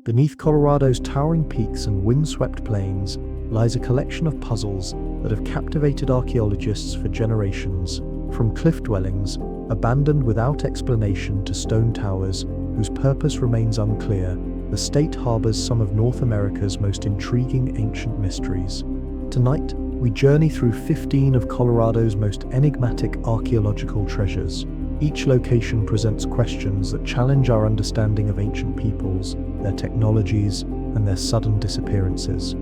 Beneath Colorado's towering peaks and windswept plains lies a collection of puzzles that have captivated archaeologists for generations, from cliff dwellings, abandoned without explanation, to stone towers, whose purpose remains unclear. The state harbors some of North America's most intriguing ancient mysteries. Tonight, we journey through 15 of Colorado's most enigmatic archaeological treasures. Each location presents questions that challenge our understanding of ancient peoples, their technologies, and their sudden disappearances.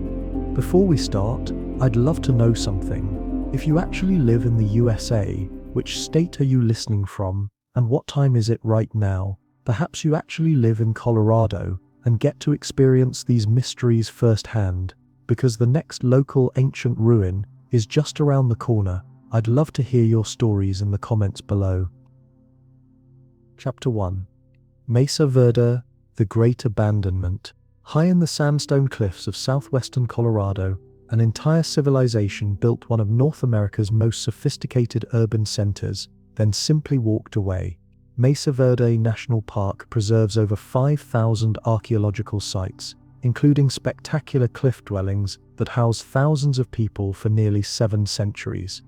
Before we start, I'd love to know something. If you actually live in the USA, which state are you listening from, and what time is it right now? Perhaps you actually live in Colorado and get to experience these mysteries firsthand, because the next local ancient ruin is just around the corner. I'd love to hear your stories in the comments below. Chapter 1. Mesa Verde, the Great Abandonment. High in the sandstone cliffs of southwestern Colorado, an entire civilization built one of North America's most sophisticated urban centers, then simply walked away. Mesa Verde National Park preserves over 5,000 archaeological sites, including spectacular cliff dwellings that house thousands of people for nearly 7 centuries.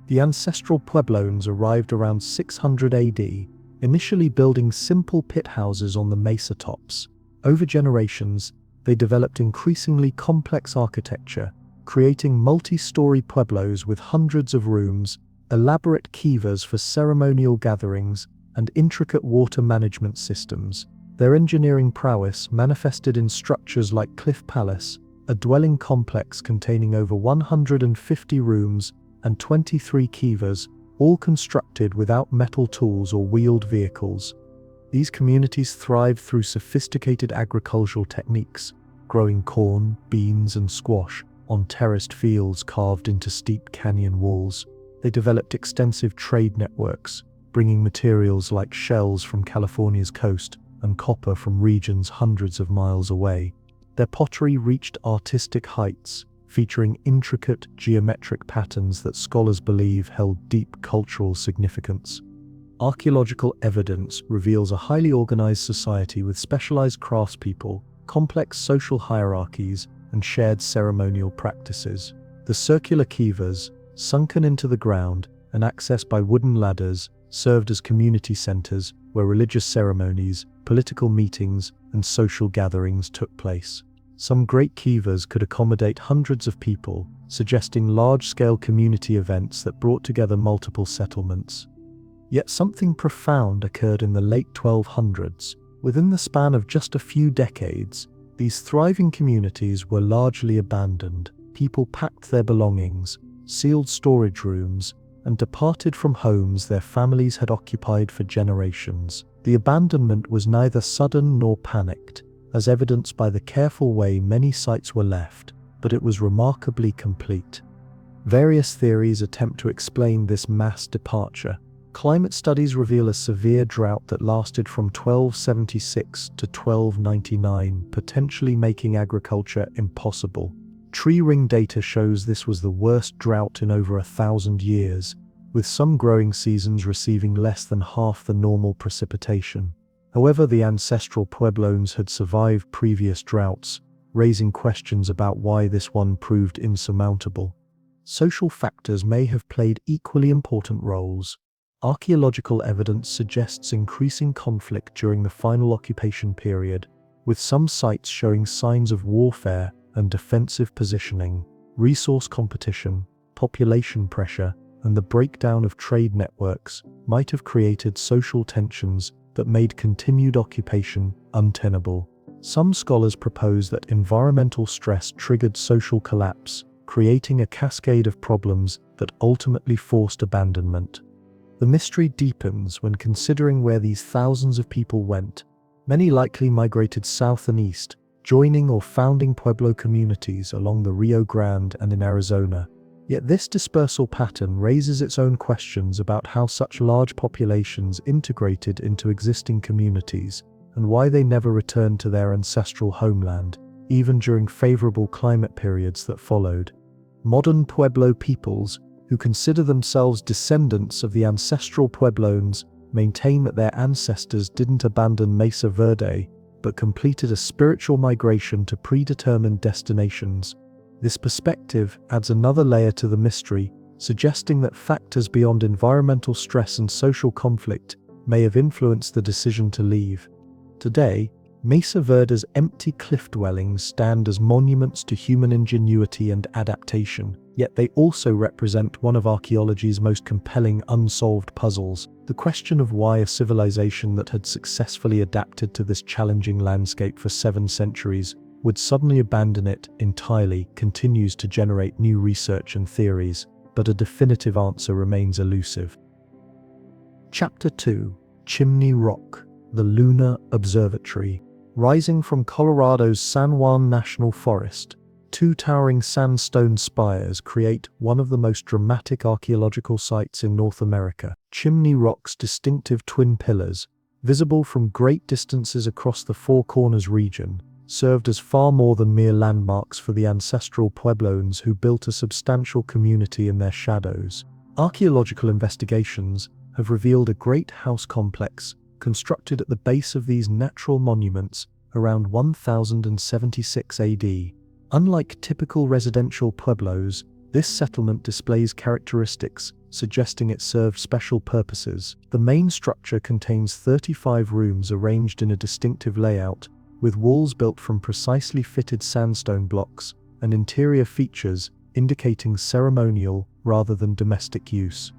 The Ancestral Puebloans arrived around 600 AD, initially building simple pit houses on the mesa tops. Over generations, they developed increasingly complex architecture, creating multi-story pueblos with hundreds of rooms, elaborate kivas for ceremonial gatherings, and intricate water management systems. Their engineering prowess manifested in structures like Cliff Palace, a dwelling complex containing over 150 rooms and 23 kivas, all constructed without metal tools or wheeled vehicles. These communities thrived through sophisticated agricultural techniques, growing corn, beans, and squash on terraced fields carved into steep canyon walls. They developed extensive trade networks, bringing materials like shells from California's coast and copper from regions hundreds of miles away. Their pottery reached artistic heights, featuring intricate geometric patterns that scholars believe held deep cultural significance. Archaeological evidence reveals a highly organized society with specialized craftspeople, complex social hierarchies, and shared ceremonial practices. The circular kivas, sunken into the ground and accessed by wooden ladders, served as community centers where religious ceremonies, political meetings, and social gatherings took place. Some great kivas could accommodate hundreds of people, suggesting large-scale community events that brought together multiple settlements. Yet something profound occurred in the late 1200s. Within the span of just a few decades, these thriving communities were largely abandoned. People packed their belongings, sealed storage rooms, and departed from homes their families had occupied for generations. The abandonment was neither sudden nor panicked, as evidenced by the careful way many sites were left, but it was remarkably complete. Various theories attempt to explain this mass departure. Climate studies reveal a severe drought that lasted from 1276 to 1299, potentially making agriculture impossible. Tree ring data shows this was the worst drought in over 1,000 years, with some growing seasons receiving less than half the normal precipitation. However, the Ancestral Puebloans had survived previous droughts, raising questions about why this one proved insurmountable. Social factors may have played equally important roles. Archaeological evidence suggests increasing conflict during the final occupation period, with some sites showing signs of warfare and defensive positioning. Resource competition, population pressure, and the breakdown of trade networks might have created social tensions that made continued occupation untenable. Some scholars propose that environmental stress triggered social collapse, creating a cascade of problems that ultimately forced abandonment. The mystery deepens when considering where these thousands of people went. Many likely migrated south and east, joining or founding Pueblo communities along the Rio Grande and in Arizona. Yet this dispersal pattern raises its own questions about how such large populations integrated into existing communities, and why they never returned to their ancestral homeland, even during favorable climate periods that followed. Modern Pueblo peoples, who consider themselves descendants of the Ancestral Puebloans, maintain that their ancestors didn't abandon Mesa Verde, but completed a spiritual migration to predetermined destinations. This perspective adds another layer to the mystery, suggesting that factors beyond environmental stress and social conflict may have influenced the decision to leave. Today, Mesa Verde's empty cliff dwellings stand as monuments to human ingenuity and adaptation, yet they also represent one of archaeology's most compelling unsolved puzzles. The question of why a civilization that had successfully adapted to this challenging landscape for 7 centuries would suddenly abandon it entirely continues to generate new research and theories, but a definitive answer remains elusive. Chapter 2: Chimney Rock, the Lunar Observatory. Rising from Colorado's San Juan National Forest, 2 towering sandstone spires create one of the most dramatic archaeological sites in North America. Chimney Rock's distinctive twin pillars, visible from great distances across the Four Corners region, served as far more than mere landmarks for the ancestral Puebloans who built a substantial community in their shadows. Archaeological investigations have revealed a great house complex constructed at the base of these natural monuments around 1076 AD. Unlike typical residential pueblos, this settlement displays characteristics suggesting it served special purposes. The main structure contains 35 rooms arranged in a distinctive layout, with walls built from precisely fitted sandstone blocks and interior features indicating ceremonial rather than domestic use.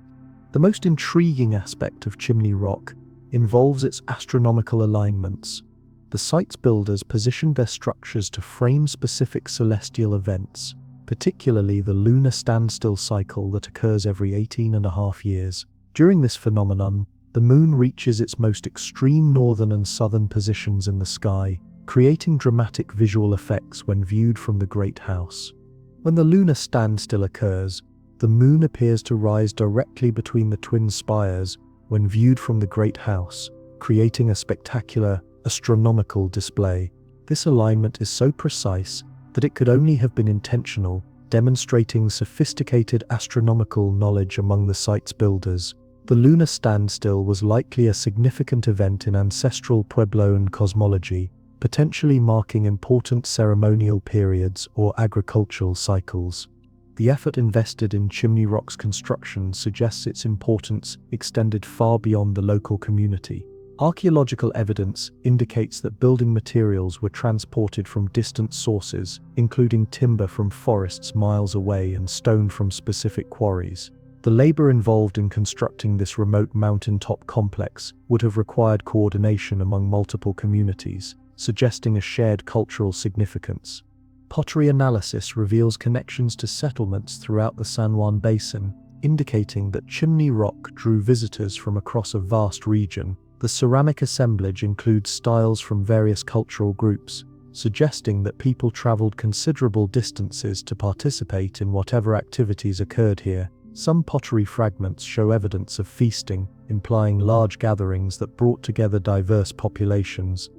The most intriguing aspect of Chimney Rock involves its astronomical alignments. The site's builders positioned their structures to frame specific celestial events, particularly the lunar standstill cycle that occurs every 18.5 years. During this phenomenon, the moon reaches its most extreme northern and southern positions in the sky, creating dramatic visual effects when viewed from the Great House. When the lunar standstill occurs, the moon appears to rise directly between the twin spires when viewed from the Great House, creating a spectacular astronomical display. This alignment is so precise that it could only have been intentional, demonstrating sophisticated astronomical knowledge among the site's builders. The lunar standstill was likely a significant event in ancestral Puebloan cosmology, potentially marking important ceremonial periods or agricultural cycles. The effort invested in Chimney Rock's construction suggests its importance extended far beyond the local community. Archaeological evidence indicates that building materials were transported from distant sources, including timber from forests miles away and stone from specific quarries. The labor involved in constructing this remote mountaintop complex would have required coordination among multiple communities, suggesting a shared cultural significance. Pottery analysis reveals connections to settlements throughout the San Juan Basin, indicating that Chimney Rock drew visitors from across a vast region. The ceramic assemblage includes styles from various cultural groups, suggesting that people traveled considerable distances to participate in whatever activities occurred here. Some pottery fragments show evidence of feasting, implying large gatherings that brought together diverse populations.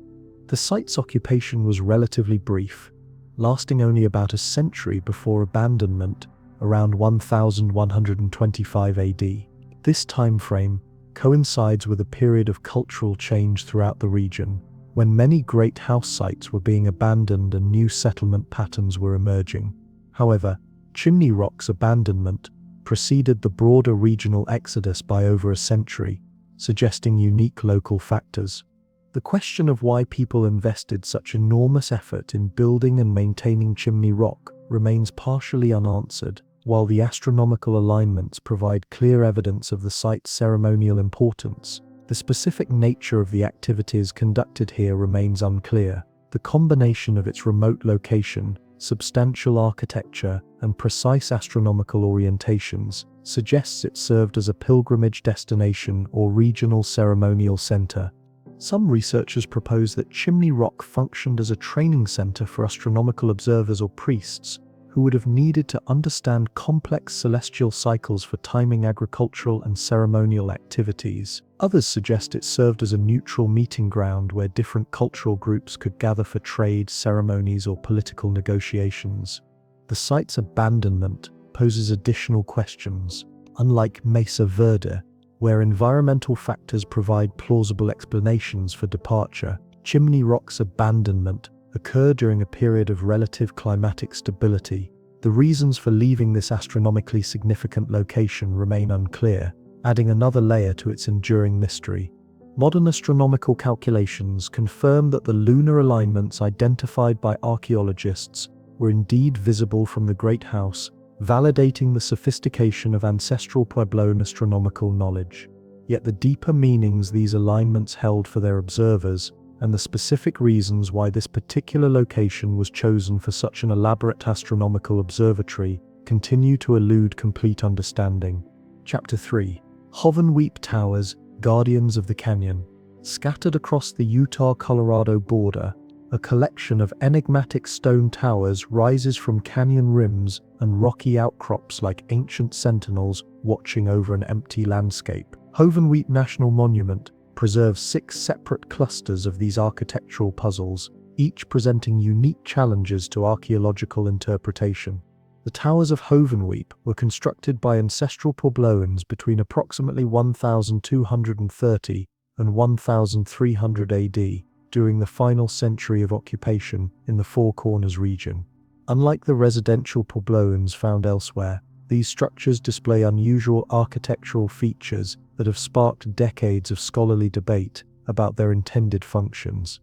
The site's occupation was relatively brief, lasting only about a century before abandonment, around 1125 AD. This time frame coincides with a period of cultural change throughout the region, when many great house sites were being abandoned and new settlement patterns were emerging. However, Chimney Rock's abandonment preceded the broader regional exodus by over a century, suggesting unique local factors. The question of why people invested such enormous effort in building and maintaining Chimney Rock remains partially unanswered. While the astronomical alignments provide clear evidence of the site's ceremonial importance, the specific nature of the activities conducted here remains unclear. The combination of its remote location, substantial architecture, and precise astronomical orientations suggests it served as a pilgrimage destination or regional ceremonial center. Some researchers propose that Chimney Rock functioned as a training center for astronomical observers or priests who would have needed to understand complex celestial cycles for timing agricultural and ceremonial activities. Others suggest it served as a neutral meeting ground where different cultural groups could gather for trade, ceremonies, or political negotiations. The site's abandonment poses additional questions. Unlike Mesa Verde, where environmental factors provide plausible explanations for departure, Chimney Rock's abandonment occurred during a period of relative climatic stability. The reasons for leaving this astronomically significant location remain unclear, adding another layer to its enduring mystery. Modern astronomical calculations confirm that the lunar alignments identified by archaeologists were indeed visible from the Great House, validating the sophistication of ancestral Puebloan astronomical knowledge. Yet the deeper meanings these alignments held for their observers, and the specific reasons why this particular location was chosen for such an elaborate astronomical observatory, continue to elude complete understanding. Chapter 3. Hovenweep Towers, Guardians of the Canyon. Scattered across the Utah-Colorado border, a collection of enigmatic stone towers rises from canyon rims and rocky outcrops like ancient sentinels watching over an empty landscape. Hovenweep National Monument preserves 6 separate clusters of these architectural puzzles, each presenting unique challenges to archaeological interpretation. The towers of Hovenweep were constructed by Ancestral Puebloans between approximately 1230 and 1300 AD, during the final century of occupation in the Four Corners region. Unlike the residential Puebloans found elsewhere, these structures display unusual architectural features that have sparked decades of scholarly debate about their intended functions.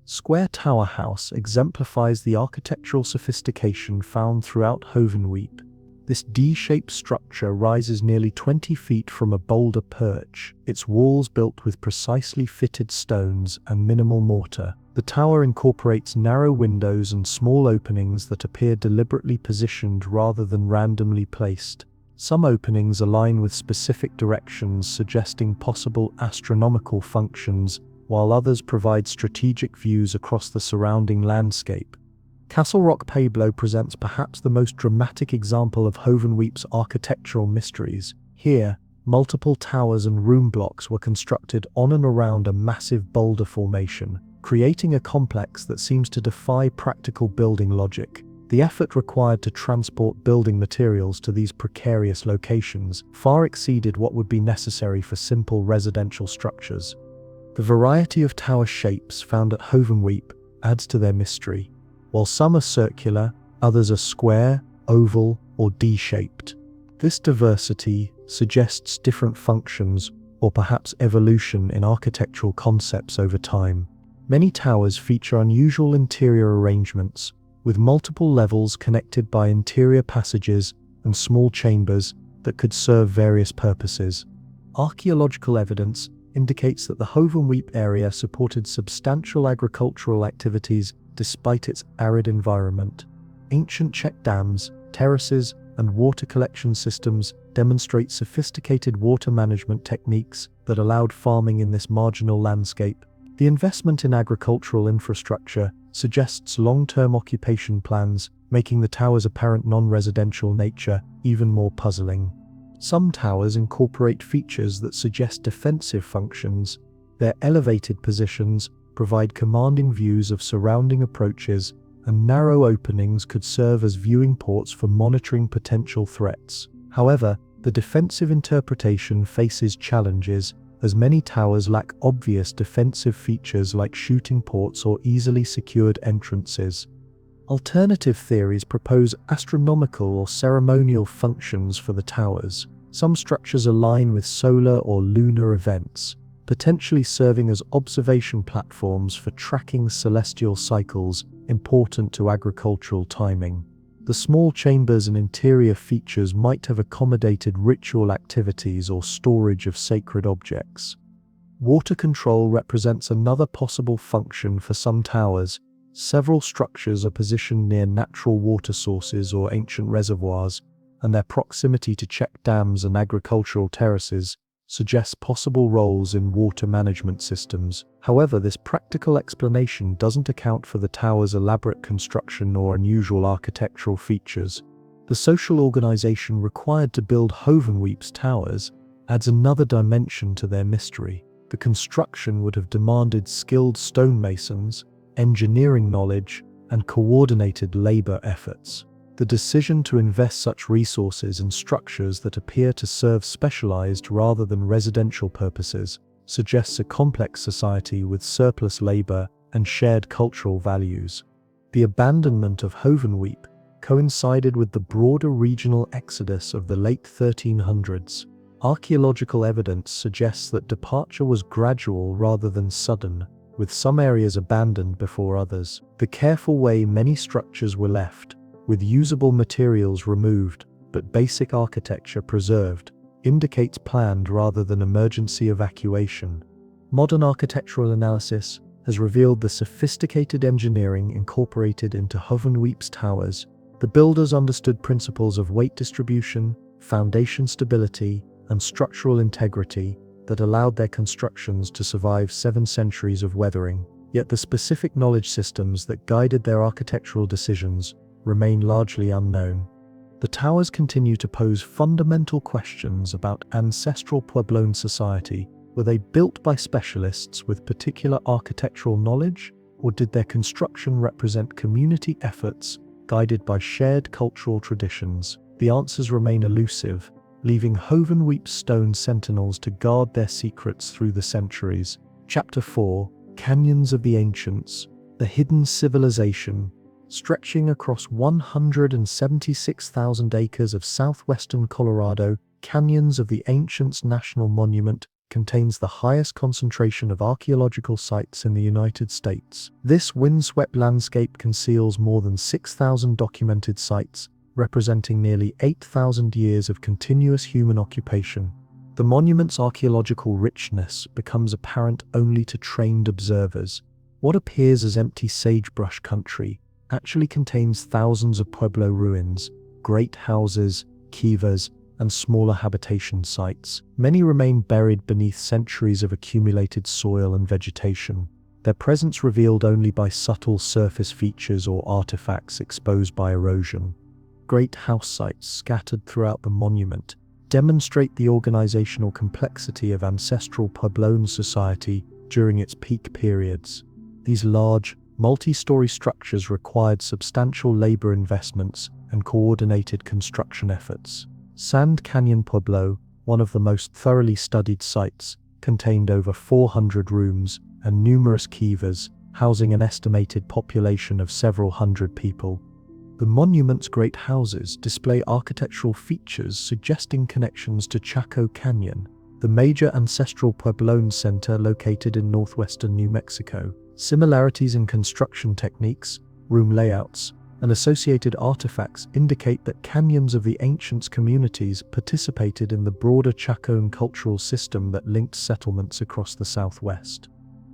Square Tower House exemplifies the architectural sophistication found throughout Hovenweep. This D-shaped structure rises nearly 20 feet from a boulder perch, its walls built with precisely fitted stones and minimal mortar. The tower incorporates narrow windows and small openings that appear deliberately positioned rather than randomly placed. Some openings align with specific directions, suggesting possible astronomical functions, while others provide strategic views across the surrounding landscape. Castle Rock Pueblo presents perhaps the most dramatic example of Hovenweep's architectural mysteries. Here, multiple towers and room blocks were constructed on and around a massive boulder formation, creating a complex that seems to defy practical building logic. The effort required to transport building materials to these precarious locations far exceeded what would be necessary for simple residential structures. The variety of tower shapes found at Hovenweep adds to their mystery. While some are circular, others are square, oval, or D-shaped. This diversity suggests different functions or perhaps evolution in architectural concepts over time. Many towers feature unusual interior arrangements, with multiple levels connected by interior passages and small chambers that could serve various purposes. Archaeological evidence indicates that the Hovenweep area supported substantial agricultural activities despite its arid environment. Ancient check dams, terraces, and water collection systems demonstrate sophisticated water management techniques that allowed farming in this marginal landscape. The investment in agricultural infrastructure suggests long-term occupation plans, making the tower's apparent non-residential nature even more puzzling. Some towers incorporate features that suggest defensive functions. Their elevated positions provide commanding views of surrounding approaches, and narrow openings could serve as viewing ports for monitoring potential threats. However, the defensive interpretation faces challenges, as many towers lack obvious defensive features like shooting ports or easily secured entrances. Alternative theories propose astronomical or ceremonial functions for the towers. Some structures align with solar or lunar events, potentially serving as observation platforms for tracking celestial cycles important to agricultural timing. The small chambers and interior features might have accommodated ritual activities or storage of sacred objects. Water control represents another possible function for some towers. Several structures are positioned near natural water sources or ancient reservoirs, and their proximity to check dams and agricultural terraces suggests possible roles in water management systems. However, this practical explanation doesn't account for the tower's elaborate construction or unusual architectural features. The social organization required to build Hovenweep's towers adds another dimension to their mystery. The construction would have demanded skilled stonemasons, engineering knowledge, and coordinated labor efforts. The decision to invest such resources in structures that appear to serve specialized rather than residential purposes suggests a complex society with surplus labor and shared cultural values. The abandonment of Hovenweep coincided with the broader regional exodus of the late 1300s. Archaeological evidence suggests that departure was gradual rather than sudden, with some areas abandoned before others. The careful way many structures were left, with usable materials removed but basic architecture preserved, indicates planned rather than emergency evacuation. Modern architectural analysis has revealed the sophisticated engineering incorporated into Hovenweep's towers. The builders understood principles of weight distribution, foundation stability, and structural integrity that allowed their constructions to survive 7 centuries of weathering. Yet the specific knowledge systems that guided their architectural decisions remain largely unknown. The towers continue to pose fundamental questions about ancestral Puebloan society. Were they built by specialists with particular architectural knowledge, or did their construction represent community efforts guided by shared cultural traditions? The answers remain elusive, leaving Hovenweep's stone sentinels to guard their secrets through the centuries. Chapter 4: Canyons of the Ancients, the Hidden Civilization. Stretching across 176,000 acres of southwestern Colorado, Canyons of the Ancients National Monument contains the highest concentration of archaeological sites in the United States. This windswept landscape conceals more than 6,000 documented sites, representing nearly 8,000 years of continuous human occupation. The monument's archaeological richness becomes apparent only to trained observers. What appears as empty sagebrush country actually contains thousands of Pueblo ruins, great houses, kivas, and smaller habitation sites. Many remain buried beneath centuries of accumulated soil and vegetation, their presence revealed only by subtle surface features or artifacts exposed by erosion. Great house sites scattered throughout the monument demonstrate the organizational complexity of ancestral Puebloan society during its peak periods. These large, multi-story structures required substantial labor investments and coordinated construction efforts. Sand Canyon Pueblo, one of the most thoroughly studied sites, contained over 400 rooms and numerous kivas, housing an estimated population of several hundred people. The monument's great houses display architectural features suggesting connections to Chaco Canyon, the major ancestral Puebloan center located in northwestern New Mexico. Similarities in construction techniques, room layouts, and associated artifacts indicate that Canyons of the Ancients communities participated in the broader Chaco cultural system that linked settlements across the Southwest.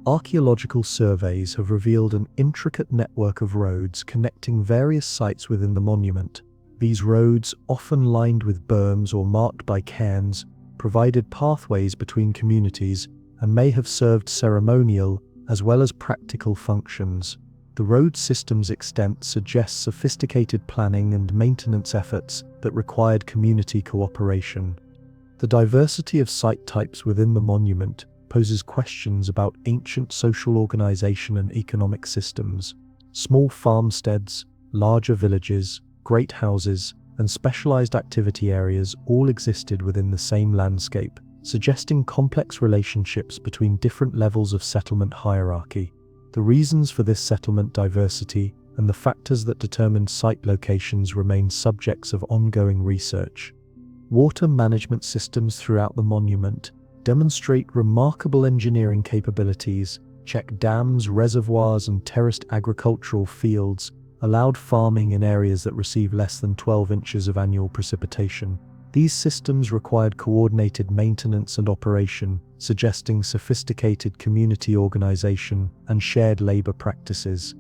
Archaeological surveys have revealed an intricate network of roads connecting various sites within the monument. These roads, often lined with berms or marked by cairns, provided pathways between communities and may have served ceremonial as well as practical functions. The road system's extent suggests sophisticated planning and maintenance efforts that required community cooperation. The diversity of site types within the monument poses questions about ancient social organization and economic systems. Small farmsteads, larger villages, great houses, and specialized activity areas all existed within the same landscape, suggesting complex relationships between different levels of settlement hierarchy. The reasons for this settlement diversity and the factors that determined site locations remain subjects of ongoing research. Water management systems throughout the monument demonstrate remarkable engineering capabilities. Check dams, reservoirs, and terraced agricultural fields allowed farming in areas that receive less than 12 inches of annual precipitation. These systems required coordinated maintenance and operation, suggesting sophisticated community organization and shared labor practices.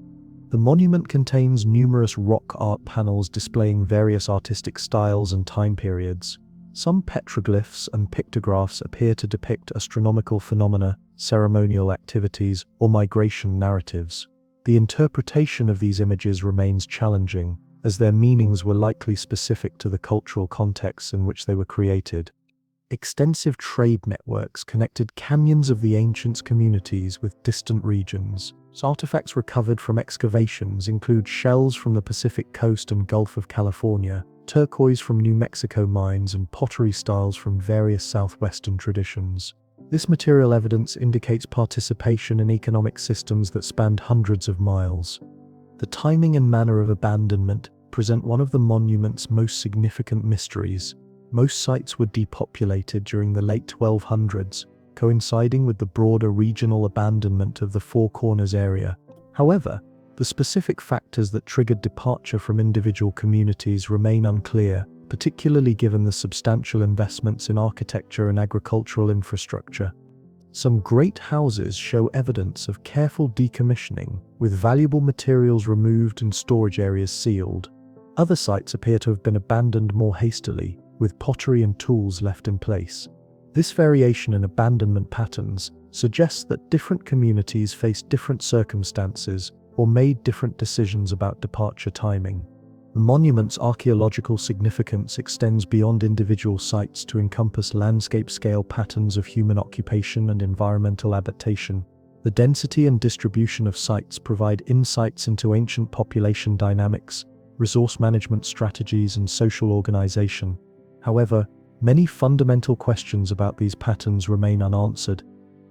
The monument contains numerous rock art panels displaying various artistic styles and time periods. Some petroglyphs and pictographs appear to depict astronomical phenomena, ceremonial activities, or migration narratives. The interpretation of these images remains challenging, as their meanings were likely specific to the cultural contexts in which they were created. Extensive trade networks connected Canyons of the Ancients communities with distant regions. Artifacts recovered from excavations include shells from the Pacific coast and Gulf of California, turquoise from New Mexico mines, and pottery styles from various southwestern traditions. This material evidence indicates participation in economic systems that spanned hundreds of miles. The timing and manner of abandonment present one of the monument's most significant mysteries. Most sites were depopulated during the late 1200s, coinciding with the broader regional abandonment of the Four Corners area. However, the specific factors that triggered departure from individual communities remain unclear, particularly given the substantial investments in architecture and agricultural infrastructure. Some great houses show evidence of careful decommissioning, with valuable materials removed and storage areas sealed. Other sites appear to have been abandoned more hastily, with pottery and tools left in place. This variation in abandonment patterns suggests that different communities faced different circumstances or made different decisions about departure timing. The monument's archaeological significance extends beyond individual sites to encompass landscape-scale patterns of human occupation and environmental adaptation. The density and distribution of sites provide insights into ancient population dynamics, resource management strategies, and social organization. However, many fundamental questions about these patterns remain unanswered.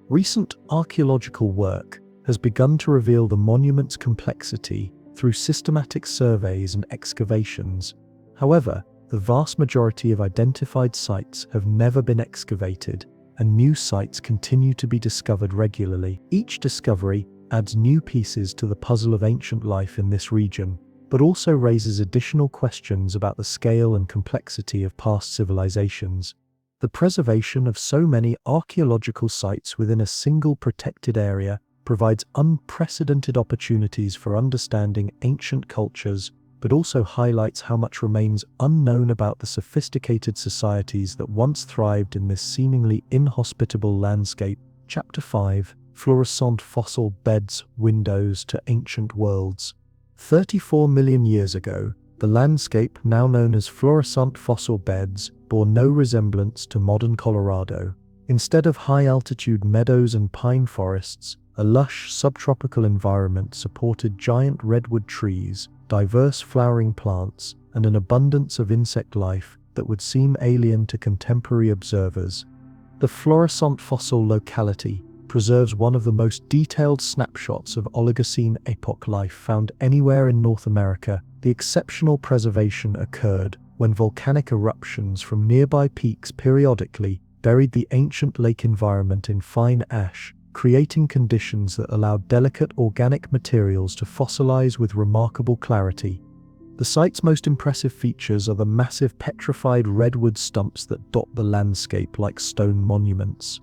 Recent archaeological work has begun to reveal the monument's complexity through systematic surveys and excavations. However, the vast majority of identified sites have never been excavated, and new sites continue to be discovered regularly. Each discovery adds new pieces to the puzzle of ancient life in this region, but also raises additional questions about the scale and complexity of past civilizations. The preservation of so many archaeological sites within a single protected area provides unprecedented opportunities for understanding ancient cultures, but also highlights how much remains unknown about the sophisticated societies that once thrived in this seemingly inhospitable landscape. Chapter 5: Florissant Fossil Beds, Windows to Ancient Worlds. 34 million years ago, the landscape, now known as Florissant fossil beds, bore no resemblance to modern Colorado. Instead of high-altitude meadows and pine forests, a lush subtropical environment supported giant redwood trees, diverse flowering plants, and an abundance of insect life that would seem alien to contemporary observers. The Florissant fossil locality preserves one of the most detailed snapshots of Oligocene epoch life found anywhere in North America. The exceptional preservation occurred when volcanic eruptions from nearby peaks periodically buried the ancient lake environment in fine ash, creating conditions that allowed delicate organic materials to fossilize with remarkable clarity. The site's most impressive features are the massive petrified redwood stumps that dot the landscape like stone monuments.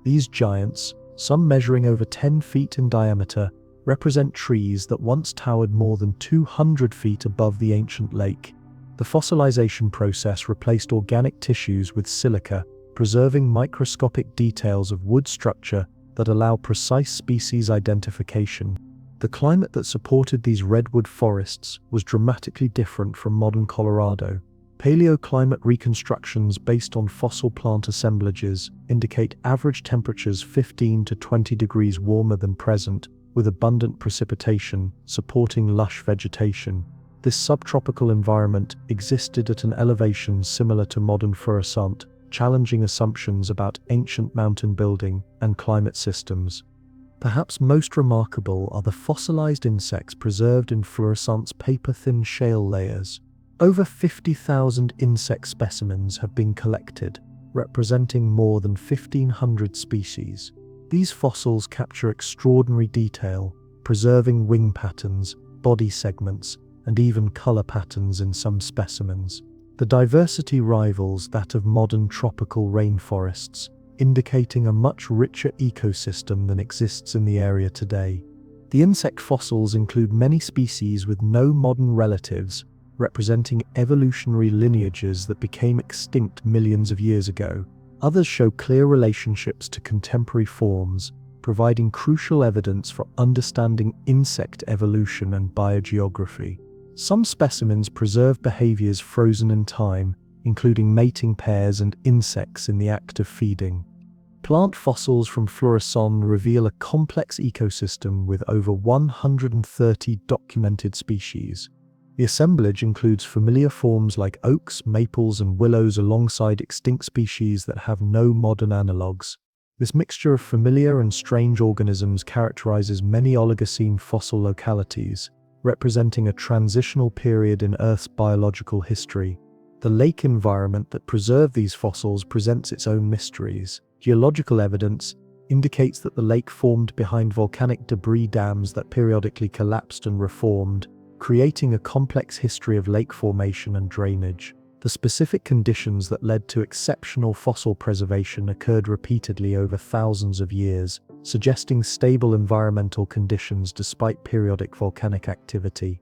These giants, some measuring over 10 feet in diameter, represent trees that once towered more than 200 feet above the ancient lake. The fossilization process replaced organic tissues with silica, preserving microscopic details of wood structure that allow precise species identification. The climate that supported these redwood forests was dramatically different from modern Colorado. Paleoclimate reconstructions based on fossil plant assemblages indicate average temperatures 15 to 20 degrees warmer than present, with abundant precipitation supporting lush vegetation. This subtropical environment existed at an elevation similar to modern Florissant, challenging assumptions about ancient mountain building and climate systems. Perhaps most remarkable are the fossilized insects preserved in Florissant's paper-thin shale layers. Over 50,000 insect specimens have been collected, representing more than 1,500 species. These fossils capture extraordinary detail, preserving wing patterns, body segments, and even color patterns in some specimens. The diversity rivals that of modern tropical rainforests, indicating a much richer ecosystem than exists in the area today. The insect fossils include many species with no modern relatives, representing evolutionary lineages that became extinct millions of years ago. Others show clear relationships to contemporary forms, providing crucial evidence for understanding insect evolution and biogeography. Some specimens preserve behaviors frozen in time, including mating pairs and insects in the act of feeding. Plant fossils from Florissant reveal a complex ecosystem with over 130 documented species. The assemblage includes familiar forms like oaks, maples, and willows alongside extinct species that have no modern analogues. This mixture of familiar and strange organisms characterizes many Oligocene fossil localities, representing a transitional period in Earth's biological history. The lake environment that preserved these fossils presents its own mysteries. Geological evidence indicates that the lake formed behind volcanic debris dams that periodically collapsed and reformed, creating a complex history of lake formation and drainage. The specific conditions that led to exceptional fossil preservation occurred repeatedly over thousands of years, suggesting stable environmental conditions despite periodic volcanic activity.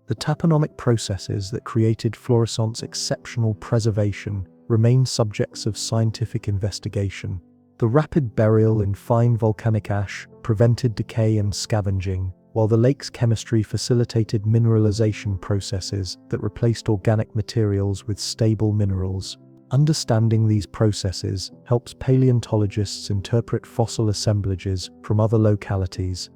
The taponomic processes that created Florissant's exceptional preservation remain subjects of scientific investigation. The rapid burial in fine volcanic ash prevented decay and scavenging, while the lake's chemistry facilitated mineralization processes that replaced organic materials with stable minerals. Understanding these processes helps paleontologists interpret fossil assemblages from other localities.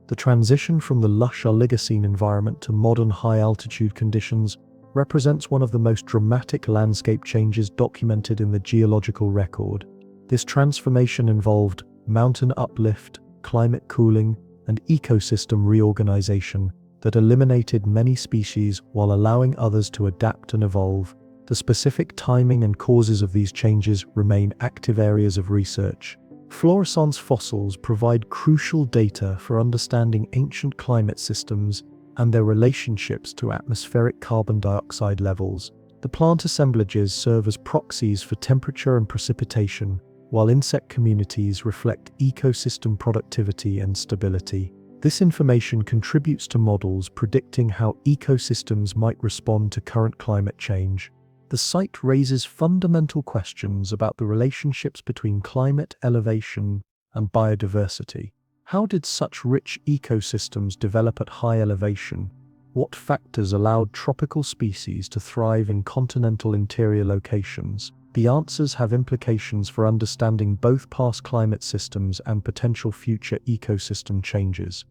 The transition from the lush Oligocene environment to modern high-altitude conditions represents one of the most dramatic landscape changes documented in the geological record. This transformation involved mountain uplift, climate cooling, and ecosystem reorganization that eliminated many species while allowing others to adapt and evolve. The specific timing and causes of these changes remain active areas of research. Florissant's fossils provide crucial data for understanding ancient climate systems and their relationships to atmospheric carbon dioxide levels. The plant assemblages serve as proxies for temperature and precipitation, while insect communities reflect ecosystem productivity and stability. This information contributes to models predicting how ecosystems might respond to current climate change. The site raises fundamental questions about the relationships between climate elevation and biodiversity. How did such rich ecosystems develop at high elevation? What factors allowed tropical species to thrive in continental interior locations? The answers have implications for understanding both past climate systems and potential future ecosystem changes.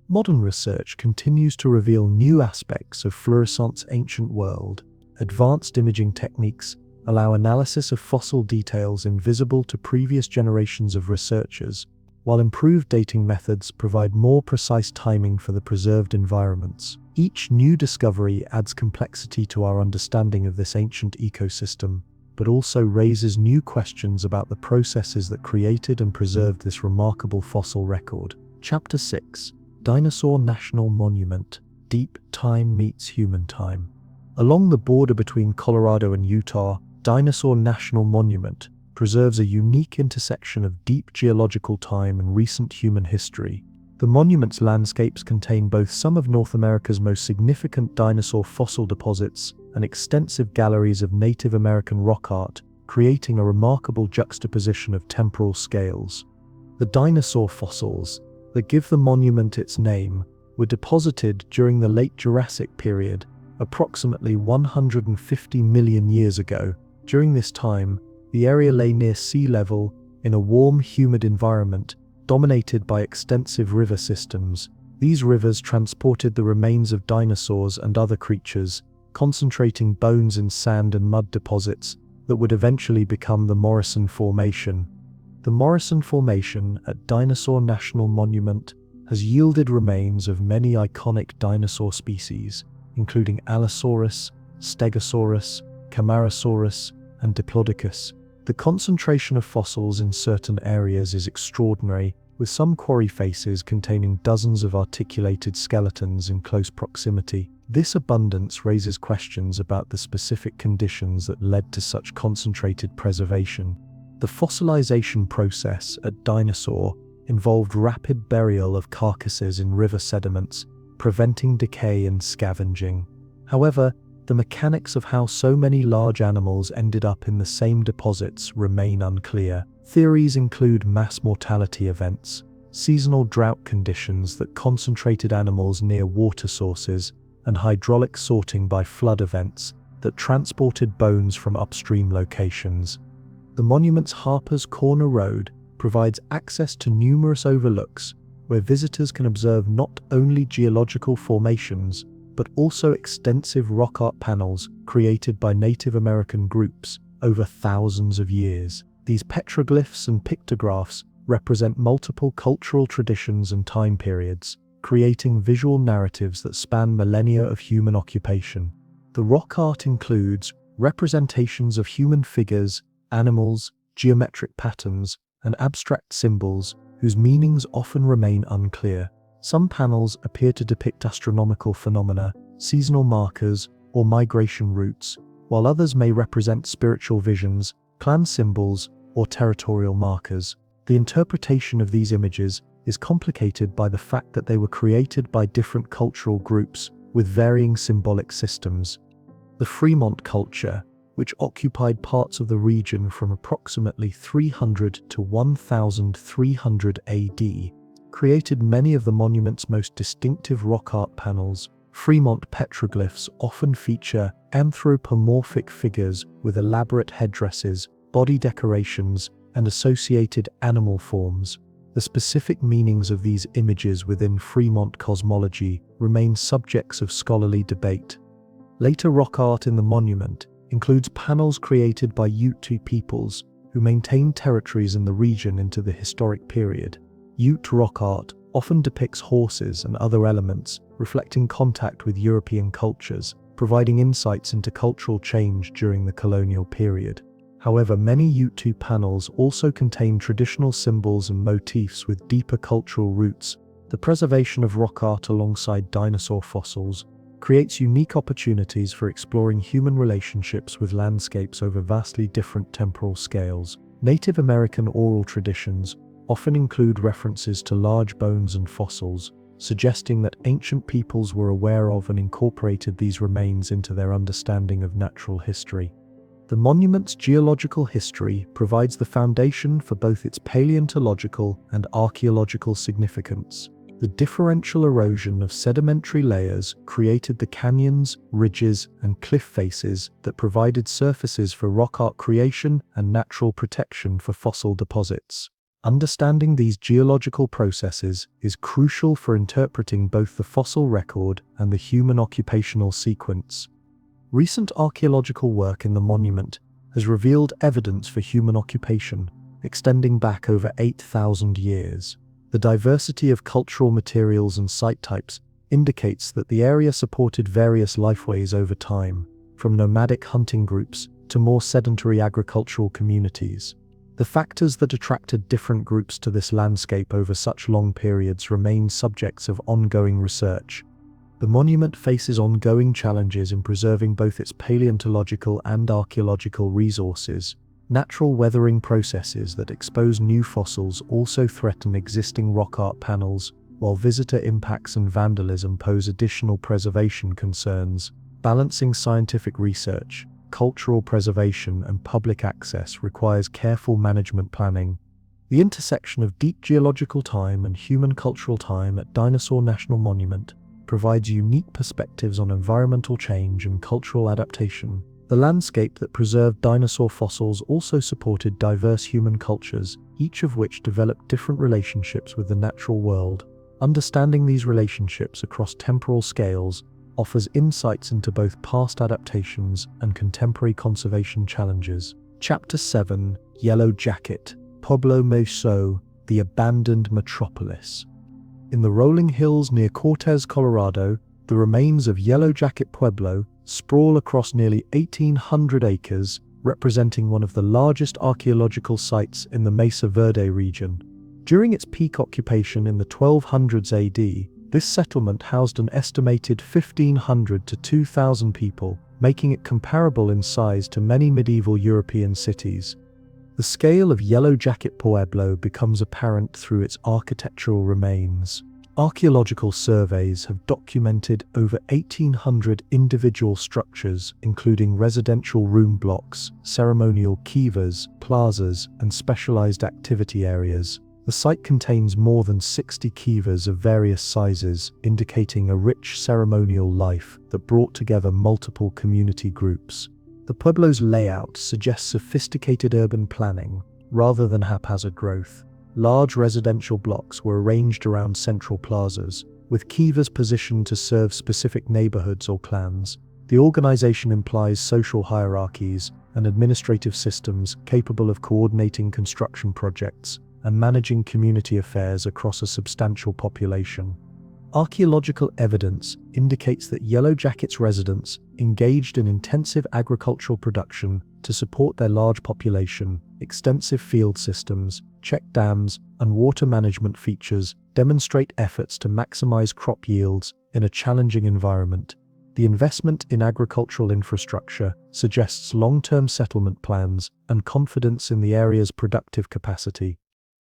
Modern research continues to reveal new aspects of Florissant's ancient world. Advanced imaging techniques allow analysis of fossil details invisible to previous generations of researchers, while improved dating methods provide more precise timing for the preserved environments. Each new discovery adds complexity to our understanding of this ancient ecosystem, but also raises new questions about the processes that created and preserved this remarkable fossil record. Chapter 6: Dinosaur National Monument. Deep Time Meets Human Time. Along the border between Colorado and Utah, Dinosaur National Monument preserves a unique intersection of deep geological time and recent human history. The monument's landscapes contain both some of North America's most significant dinosaur fossil deposits and extensive galleries of Native American rock art, creating a remarkable juxtaposition of temporal scales. The dinosaur fossils that give the monument its name were deposited during the late Jurassic period, approximately 150 million years ago. During this time, the area lay near sea level in a warm, humid environment dominated by extensive river systems. These rivers transported the remains of dinosaurs and other creatures, concentrating bones in sand and mud deposits that would eventually become the Morrison Formation. The Morrison Formation at Dinosaur National Monument has yielded remains of many iconic dinosaur species, including Allosaurus, Stegosaurus, Camarasaurus, and Diplodocus. The concentration of fossils in certain areas is extraordinary, with some quarry faces containing dozens of articulated skeletons in close proximity. This abundance raises questions about the specific conditions that led to such concentrated preservation. The fossilization process at Dinosaur involved rapid burial of carcasses in river sediments, preventing decay and scavenging. However, the mechanics of how so many large animals ended up in the same deposits remain unclear. Theories include mass mortality events, seasonal drought conditions that concentrated animals near water sources, and hydraulic sorting by flood events that transported bones from upstream locations. The monument's Harper's Corner Road provides access to numerous overlooks where visitors can observe not only geological formations, but also extensive rock art panels created by Native American groups over thousands of years. These petroglyphs and pictographs represent multiple cultural traditions and time periods, creating visual narratives that span millennia of human occupation. The rock art includes representations of human figures, animals, geometric patterns, and abstract symbols whose meanings often remain unclear. Some panels appear to depict astronomical phenomena, seasonal markers, or migration routes, while others may represent spiritual visions, clan symbols, or territorial markers. The interpretation of these images is complicated by the fact that they were created by different cultural groups with varying symbolic systems. The Fremont culture, which occupied parts of the region from approximately 300 to 1300 AD, created many of the monument's most distinctive rock art panels. Fremont petroglyphs often feature anthropomorphic figures with elaborate headdresses, body decorations, and associated animal forms. The specific meanings of these images within Fremont cosmology remain subjects of scholarly debate. Later rock art in the monument includes panels created by Ute peoples who maintained territories in the region into the historic period. Ute rock art often depicts horses and other elements, reflecting contact with European cultures, providing insights into cultural change during the colonial period. However, many Ute panels also contain traditional symbols and motifs with deeper cultural roots. The preservation of rock art alongside dinosaur fossils creates unique opportunities for exploring human relationships with landscapes over vastly different temporal scales. Native American oral traditions often include references to large bones and fossils, suggesting that ancient peoples were aware of and incorporated these remains into their understanding of natural history. The monument's geological history provides the foundation for both its paleontological and archaeological significance. The differential erosion of sedimentary layers created the canyons, ridges, and cliff faces that provided surfaces for rock art creation and natural protection for fossil deposits. Understanding these geological processes is crucial for interpreting both the fossil record and the human occupational sequence. Recent archaeological work in the monument has revealed evidence for human occupation, extending back over 8,000 years. The diversity of cultural materials and site types indicates that the area supported various lifeways over time, from nomadic hunting groups to more sedentary agricultural communities. The factors that attracted different groups to this landscape over such long periods remain subjects of ongoing research. The monument faces ongoing challenges in preserving both its paleontological and archaeological resources. Natural weathering processes that expose new fossils also threaten existing rock art panels, while visitor impacts and vandalism pose additional preservation concerns. Balancing scientific research, cultural preservation, and public access requires careful management planning. The intersection of deep geological time and human cultural time at Dinosaur National Monument provides unique perspectives on environmental change and cultural adaptation. The landscape that preserved dinosaur fossils also supported diverse human cultures, each of which developed different relationships with the natural world. Understanding these relationships across temporal scales offers insights into both past adaptations and contemporary conservation challenges. Chapter 7: Yellow Jacket, Pueblo Mesa, the abandoned metropolis. In the rolling hills near Cortez, Colorado, the remains of Yellow Jacket Pueblo sprawl across nearly 1,800 acres, representing one of the largest archaeological sites in the Mesa Verde region. During its peak occupation in the 1200s AD, this settlement housed an estimated 1,500 to 2,000 people, making it comparable in size to many medieval European cities. The scale of Yellow Jacket Pueblo becomes apparent through its architectural remains. Archaeological surveys have documented over 1,800 individual structures, including residential room blocks, ceremonial kivas, plazas, and specialized activity areas. The site contains more than 60 kivas of various sizes, indicating a rich ceremonial life that brought together multiple community groups. The pueblo's layout suggests sophisticated urban planning, rather than haphazard growth. Large residential blocks were arranged around central plazas, with kivas positioned to serve specific neighborhoods or clans. The organization implies social hierarchies and administrative systems capable of coordinating construction projects and managing community affairs across a substantial population. Archaeological evidence indicates that Yellow Jackets residents engaged in intensive agricultural production to support their large population. Extensive field systems, check dams, and water management features demonstrate efforts to maximize crop yields in a challenging environment. The investment in agricultural infrastructure suggests long-term settlement plans and confidence in the area's productive capacity.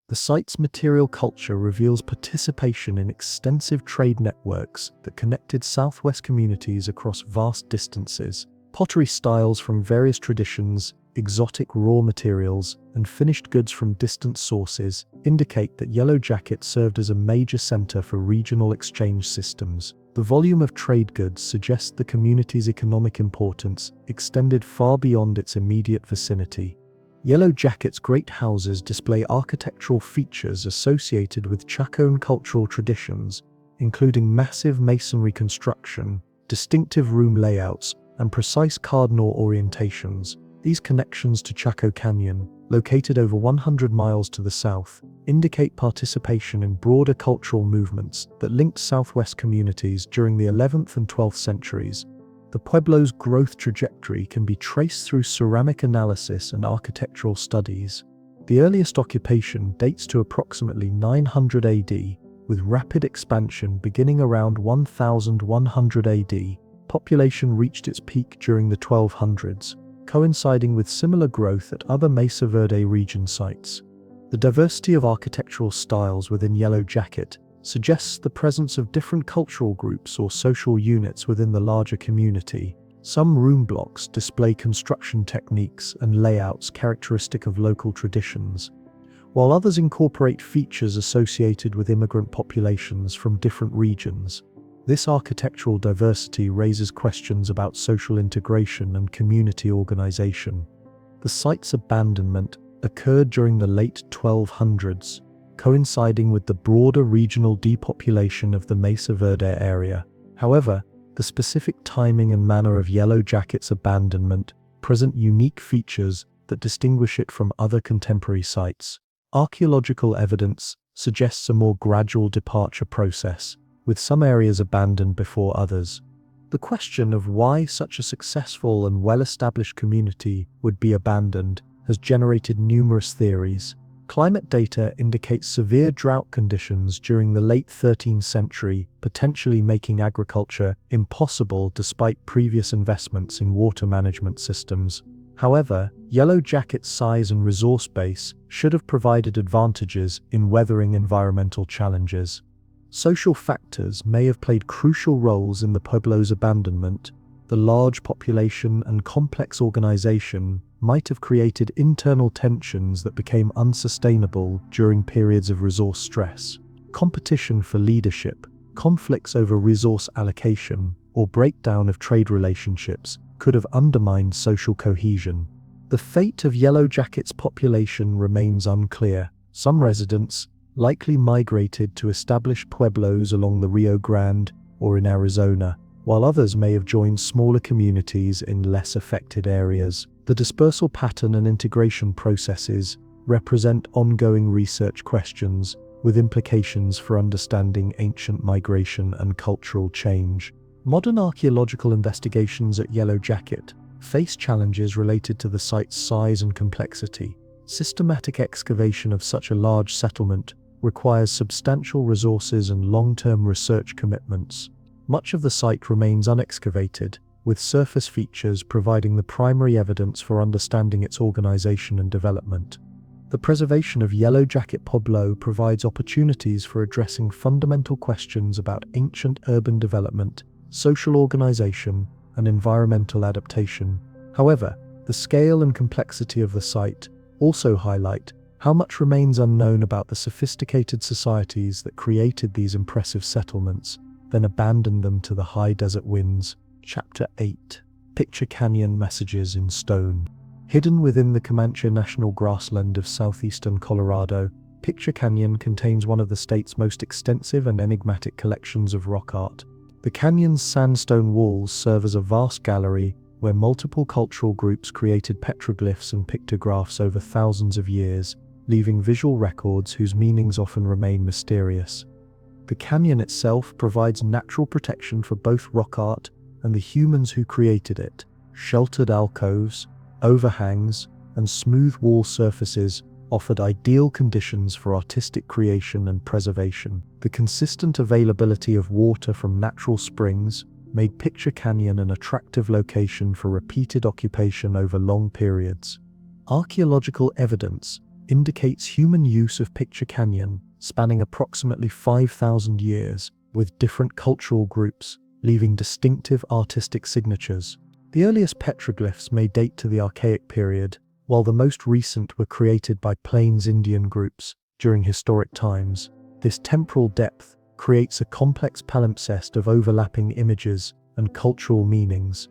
The site's material culture reveals participation in extensive trade networks that connected Southwest communities across vast distances. Pottery styles from various traditions, exotic raw materials, and finished goods from distant sources indicate that Yellow Jacket served as a major center for regional exchange systems. The volume of trade goods suggests the community's economic importance extended far beyond its immediate vicinity. Yellow Jacket's great houses display architectural features associated with Chaconne cultural traditions, including massive masonry construction, distinctive room layouts, and precise cardinal orientations. These connections to Chaco Canyon, located over 100 miles to the south, indicate participation in broader cultural movements that linked Southwest communities during the 11th and 12th centuries. The Pueblo's growth trajectory can be traced through ceramic analysis and architectural studies. The earliest occupation dates to approximately 900 AD, with rapid expansion beginning around 1100 AD. Population reached its peak during the 1200s, coinciding with similar growth at other Mesa Verde region sites. The diversity of architectural styles within Yellow Jacket suggests the presence of different cultural groups or social units within the larger community. Some room blocks display construction techniques and layouts characteristic of local traditions, while others incorporate features associated with immigrant populations from different regions. This architectural diversity raises questions about social integration and community organization. The site's abandonment occurred during the late 1200s, coinciding with the broader regional depopulation of the Mesa Verde area. However, the specific timing and manner of Yellow Jacket's abandonment present unique features that distinguish it from other contemporary sites. Archaeological evidence suggests a more gradual departure process, with some areas abandoned before others. The question of why such a successful and well-established community would be abandoned has generated numerous theories. Climate data indicates severe drought conditions during the late 13th century, potentially making agriculture impossible despite previous investments in water management systems. However, Yellow Jacket's size and resource base should have provided advantages in weathering environmental challenges. Social factors may have played crucial roles in the Pueblo's abandonment. The large population and complex organization might have created internal tensions that became unsustainable during periods of resource stress. Competition for leadership, conflicts over resource allocation, or breakdown of trade relationships could have undermined social cohesion. The fate of Yellow Jacket's population remains unclear. Some residents likely migrated to establish pueblos along the Rio Grande or in Arizona, while others may have joined smaller communities in less affected areas. The dispersal pattern and integration processes represent ongoing research questions, with implications for understanding ancient migration and cultural change. Modern archaeological investigations at Yellow Jacket face challenges related to the site's size and complexity. Systematic excavation of such a large settlement requires substantial resources and long-term research commitments. Much of the site remains unexcavated, with surface features providing the primary evidence for understanding its organization and development. The preservation of Yellow Jacket Pueblo provides opportunities for addressing fundamental questions about ancient urban development, social organization, and environmental adaptation. However, the scale and complexity of the site also highlight how much remains unknown about the sophisticated societies that created these impressive settlements, then abandoned them to the high desert winds. Chapter 8. Picture Canyon Messages in Stone. Hidden within the Comanche National Grassland of southeastern Colorado, Picture Canyon contains one of the state's most extensive and enigmatic collections of rock art. The canyon's sandstone walls serve as a vast gallery where multiple cultural groups created petroglyphs and pictographs over thousands of years, leaving visual records whose meanings often remain mysterious. The canyon itself provides natural protection for both rock art and the humans who created it. Sheltered alcoves, overhangs, and smooth wall surfaces offered ideal conditions for artistic creation and preservation. The consistent availability of water from natural springs made Picture Canyon an attractive location for repeated occupation over long periods. Archaeological evidence indicates human use of Picture Canyon spanning approximately 5,000 years, with different cultural groups leaving distinctive artistic signatures. The earliest petroglyphs may date to the Archaic period, while the most recent were created by Plains Indian groups during historic times. This temporal depth creates a complex palimpsest of overlapping images and cultural meanings.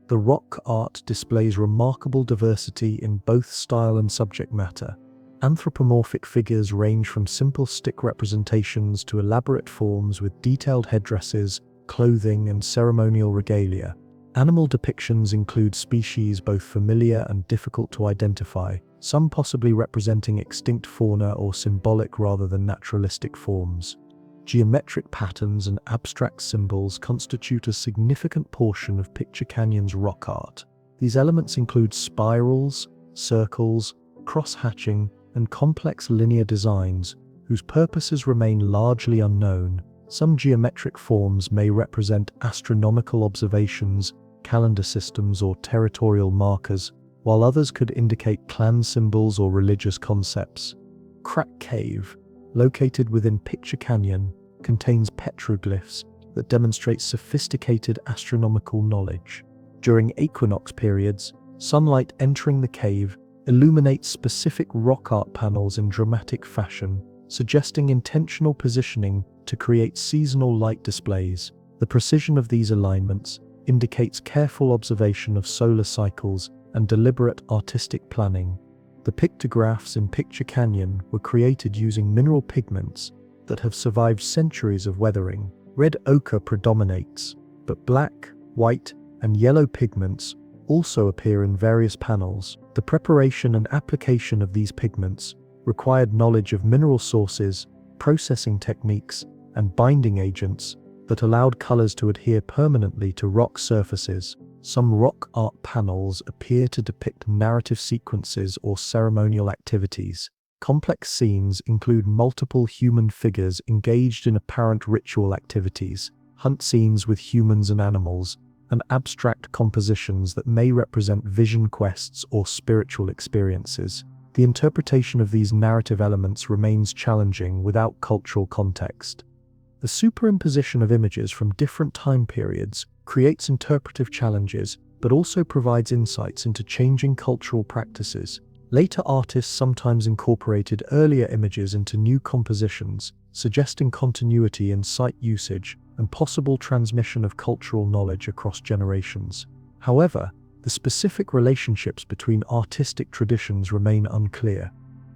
The rock art displays remarkable diversity in both style and subject matter. Anthropomorphic figures range from simple stick representations to elaborate forms with detailed headdresses, clothing, and ceremonial regalia. Animal depictions include species both familiar and difficult to identify, some possibly representing extinct fauna or symbolic rather than naturalistic forms. Geometric patterns and abstract symbols constitute a significant portion of Picture Canyon's rock art. These elements include spirals, circles, cross-hatching, and complex linear designs, whose purposes remain largely unknown. Some geometric forms may represent astronomical observations, calendar systems, or territorial markers, while others could indicate clan symbols or religious concepts. Crack Cave, located within Picture Canyon, contains petroglyphs that demonstrate sophisticated astronomical knowledge. During equinox periods, sunlight entering the cave illuminates specific rock art panels in dramatic fashion, suggesting intentional positioning to create seasonal light displays. The precision of these alignments indicates careful observation of solar cycles and deliberate artistic planning. The pictographs in Picture Canyon were created using mineral pigments that have survived centuries of weathering. Red ochre predominates, but black, white, and yellow pigments also appear in various panels. The preparation and application of these pigments required knowledge of mineral sources, processing techniques, and binding agents that allowed colors to adhere permanently to rock surfaces. Some rock art panels appear to depict narrative sequences or ceremonial activities. Complex scenes include multiple human figures engaged in apparent ritual activities, hunt scenes with humans and animals, and abstract compositions that may represent vision quests or spiritual experiences. The interpretation of these narrative elements remains challenging without cultural context. The superimposition of images from different time periods creates interpretive challenges, but also provides insights into changing cultural practices. Later artists sometimes incorporated earlier images into new compositions, suggesting continuity in site usage and possible transmission of cultural knowledge across generations. However, the specific relationships between artistic traditions remain unclear.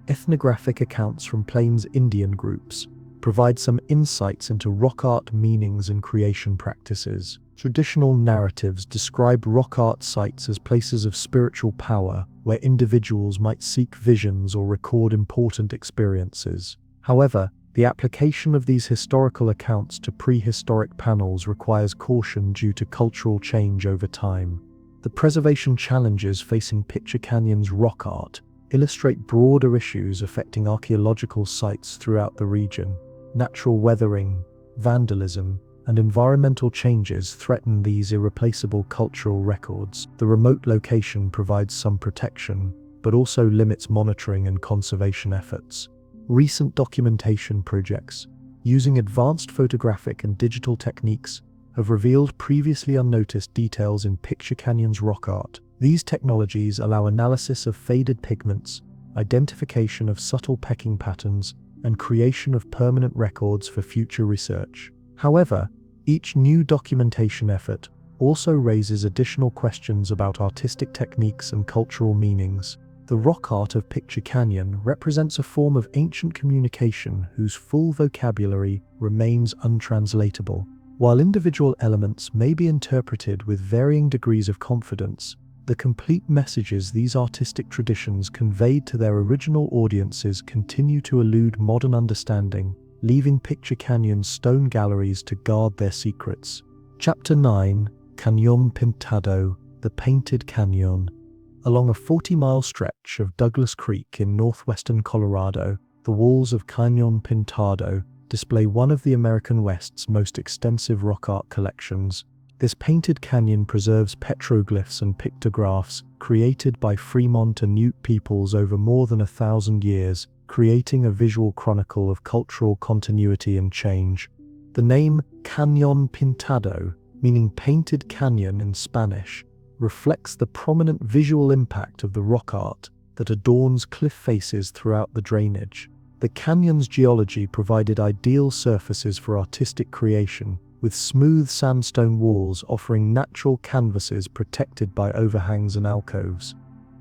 Ethnographic accounts from Plains Indian groups provide some insights into rock art meanings and creation practices. Traditional narratives describe rock art sites as places of spiritual power where individuals might seek visions or record important experiences. However, the application of these historical accounts to prehistoric panels requires caution due to cultural change over time. The preservation challenges facing Picture Canyon's rock art illustrate broader issues affecting archaeological sites throughout the region. Natural weathering, vandalism, and environmental changes threaten these irreplaceable cultural records. The remote location provides some protection, but also limits monitoring and conservation efforts. Recent documentation projects, using advanced photographic and digital techniques, have revealed previously unnoticed details in Picture Canyon's rock art. These technologies allow analysis of faded pigments, identification of subtle pecking patterns, and creation of permanent records for future research. However, each new documentation effort also raises additional questions about artistic techniques and cultural meanings. The rock art of Picture Canyon represents a form of ancient communication whose full vocabulary remains untranslatable. While individual elements may be interpreted with varying degrees of confidence, the complete messages these artistic traditions conveyed to their original audiences continue to elude modern understanding, leaving Picture Canyon's stone galleries to guard their secrets. Chapter 9: Cañon Pintado, the Painted Canyon. Along a 40-mile stretch of Douglas Creek in northwestern Colorado, the walls of Cañon Pintado display one of the American West's most extensive rock art collections. This painted canyon preserves petroglyphs and pictographs created by Fremont and Ute peoples over more than 1,000 years, creating a visual chronicle of cultural continuity and change. The name Cañon Pintado, meaning painted canyon in Spanish, reflects the prominent visual impact of the rock art that adorns cliff faces throughout the drainage. The canyon's geology provided ideal surfaces for artistic creation, with smooth sandstone walls offering natural canvases protected by overhangs and alcoves.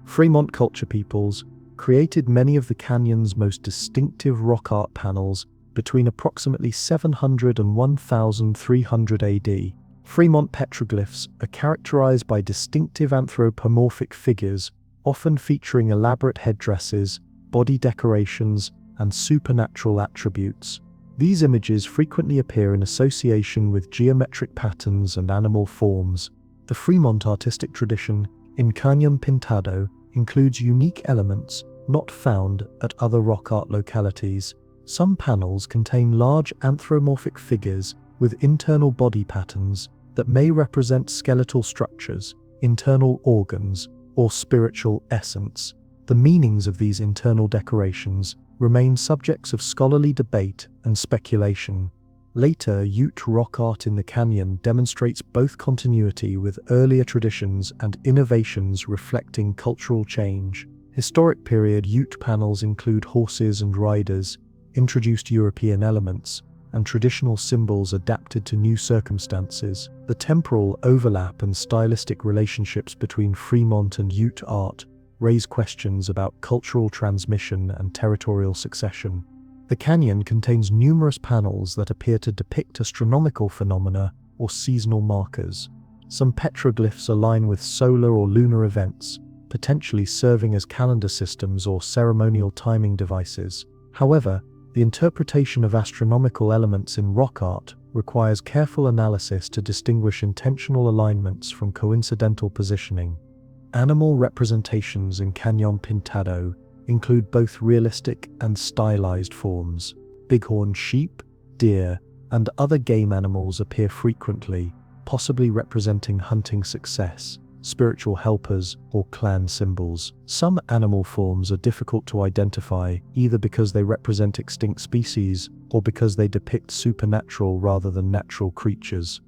Fremont culture peoples created many of the canyon's most distinctive rock art panels between approximately 700 and 1300 AD. Fremont petroglyphs are characterized by distinctive anthropomorphic figures, often featuring elaborate headdresses, body decorations, and supernatural attributes. These images frequently appear in association with geometric patterns and animal forms. The Fremont artistic tradition in Cañon Pintado includes unique elements not found at other rock art localities. Some panels contain large anthropomorphic figures with internal body patterns that may represent skeletal structures, internal organs, or spiritual essence. The meanings of these internal decorations remain subjects of scholarly debate and speculation. Later Ute rock art in the canyon demonstrates both continuity with earlier traditions and innovations reflecting cultural change. Historic period Ute panels include horses and riders, introduced European elements, and traditional symbols adapted to new circumstances. The temporal overlap and stylistic relationships between Fremont and Ute art raise questions about cultural transmission and territorial succession. The canyon contains numerous panels that appear to depict astronomical phenomena or seasonal markers. Some petroglyphs align with solar or lunar events, potentially serving as calendar systems or ceremonial timing devices. However, the interpretation of astronomical elements in rock art requires careful analysis to distinguish intentional alignments from coincidental positioning. Animal representations in Cañon Pintado include both realistic and stylized forms. Bighorn sheep, deer, and other game animals appear frequently, possibly representing hunting success, spiritual helpers, or clan symbols. Some animal forms are difficult to identify, either because they represent extinct species or because they depict supernatural rather than natural creatures.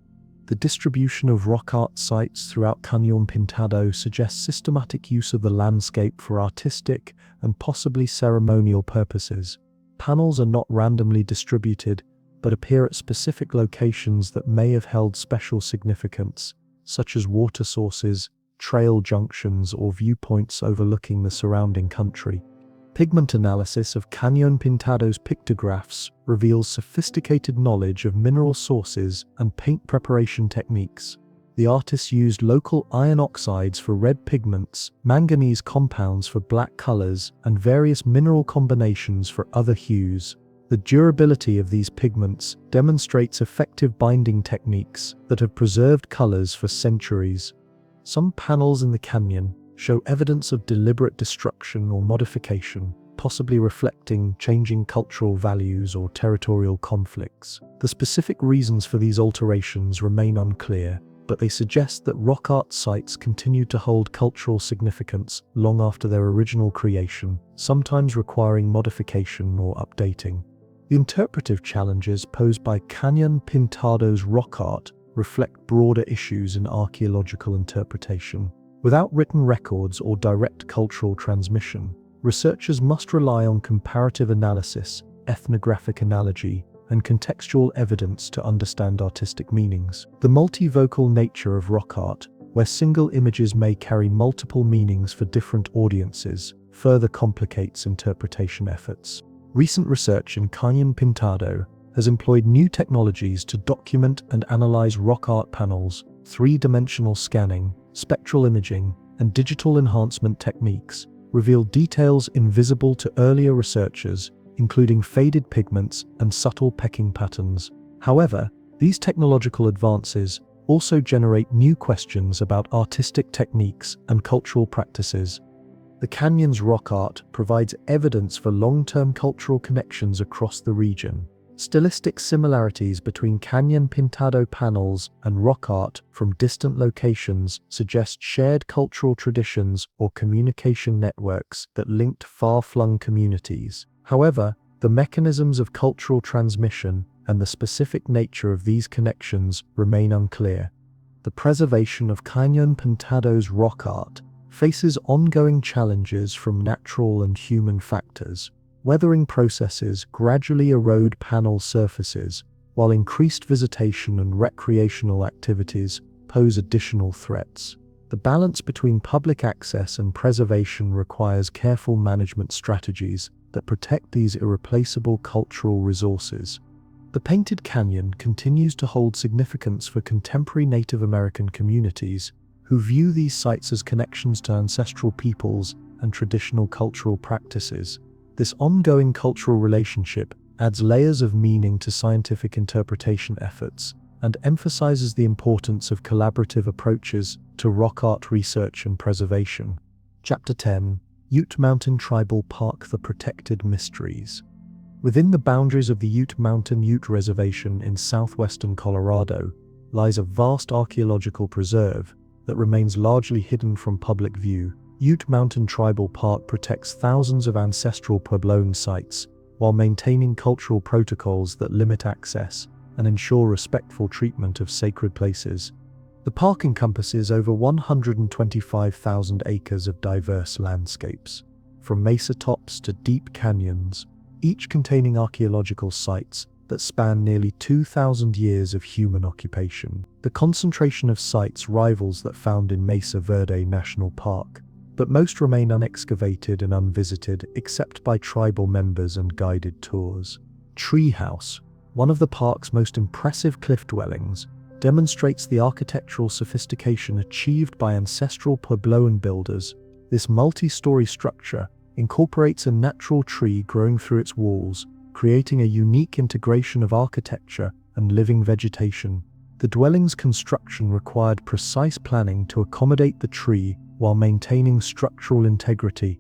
The distribution of rock art sites throughout Cañon Pintado suggests systematic use of the landscape for artistic and possibly ceremonial purposes. Panels are not randomly distributed, but appear at specific locations that may have held special significance, such as water sources, trail junctions, or viewpoints overlooking the surrounding country. Pigment analysis of Cañon Pintado's pictographs reveals sophisticated knowledge of mineral sources and paint preparation techniques. The artists used local iron oxides for red pigments, manganese compounds for black colors, and various mineral combinations for other hues. The durability of these pigments demonstrates effective binding techniques that have preserved colors for centuries. Some panels in the canyon show evidence of deliberate destruction or modification, possibly reflecting changing cultural values or territorial conflicts. The specific reasons for these alterations remain unclear, but they suggest that rock art sites continued to hold cultural significance long after their original creation, sometimes requiring modification or updating. The interpretive challenges posed by Cañon Pintado's rock art reflect broader issues in archaeological interpretation. Without written records or direct cultural transmission, researchers must rely on comparative analysis, ethnographic analogy, and contextual evidence to understand artistic meanings. The multivocal nature of rock art, where single images may carry multiple meanings for different audiences, further complicates interpretation efforts. Recent research in Cañon Pintado has employed new technologies to document and analyze rock art panels. Three-dimensional scanning, spectral imaging, and digital enhancement techniques reveal details invisible to earlier researchers, including faded pigments and subtle pecking patterns. However, these technological advances also generate new questions about artistic techniques and cultural practices. The canyon's rock art provides evidence for long-term cultural connections across the region. Stylistic similarities between Cañon Pintado panels and rock art from distant locations suggest shared cultural traditions or communication networks that linked far-flung communities. However, the mechanisms of cultural transmission and the specific nature of these connections remain unclear. The preservation of Cañon Pintado's rock art faces ongoing challenges from natural and human factors. Weathering processes gradually erode panel surfaces, while increased visitation and recreational activities pose additional threats. The balance between public access and preservation requires careful management strategies that protect these irreplaceable cultural resources. The Painted Canyon continues to hold significance for contemporary Native American communities who view these sites as connections to ancestral peoples and traditional cultural practices. This ongoing cultural relationship adds layers of meaning to scientific interpretation efforts and emphasizes the importance of collaborative approaches to rock art research and preservation. Chapter 10: Ute Mountain Tribal Park: The Protected Mysteries. Within the boundaries of the Ute Mountain Ute Reservation in southwestern Colorado lies a vast archaeological preserve that remains largely hidden from public view. Ute Mountain Tribal Park protects thousands of ancestral Puebloan sites while maintaining cultural protocols that limit access and ensure respectful treatment of sacred places. The park encompasses over 125,000 acres of diverse landscapes, from mesa tops to deep canyons, each containing archaeological sites that span nearly 2,000 years of human occupation. The concentration of sites rivals that found in Mesa Verde National Park, but most remain unexcavated and unvisited except by tribal members and guided tours. Treehouse, one of the park's most impressive cliff dwellings, demonstrates the architectural sophistication achieved by ancestral Puebloan builders. This multi-story structure incorporates a natural tree growing through its walls, creating a unique integration of architecture and living vegetation. The dwelling's construction required precise planning to accommodate the tree while maintaining structural integrity.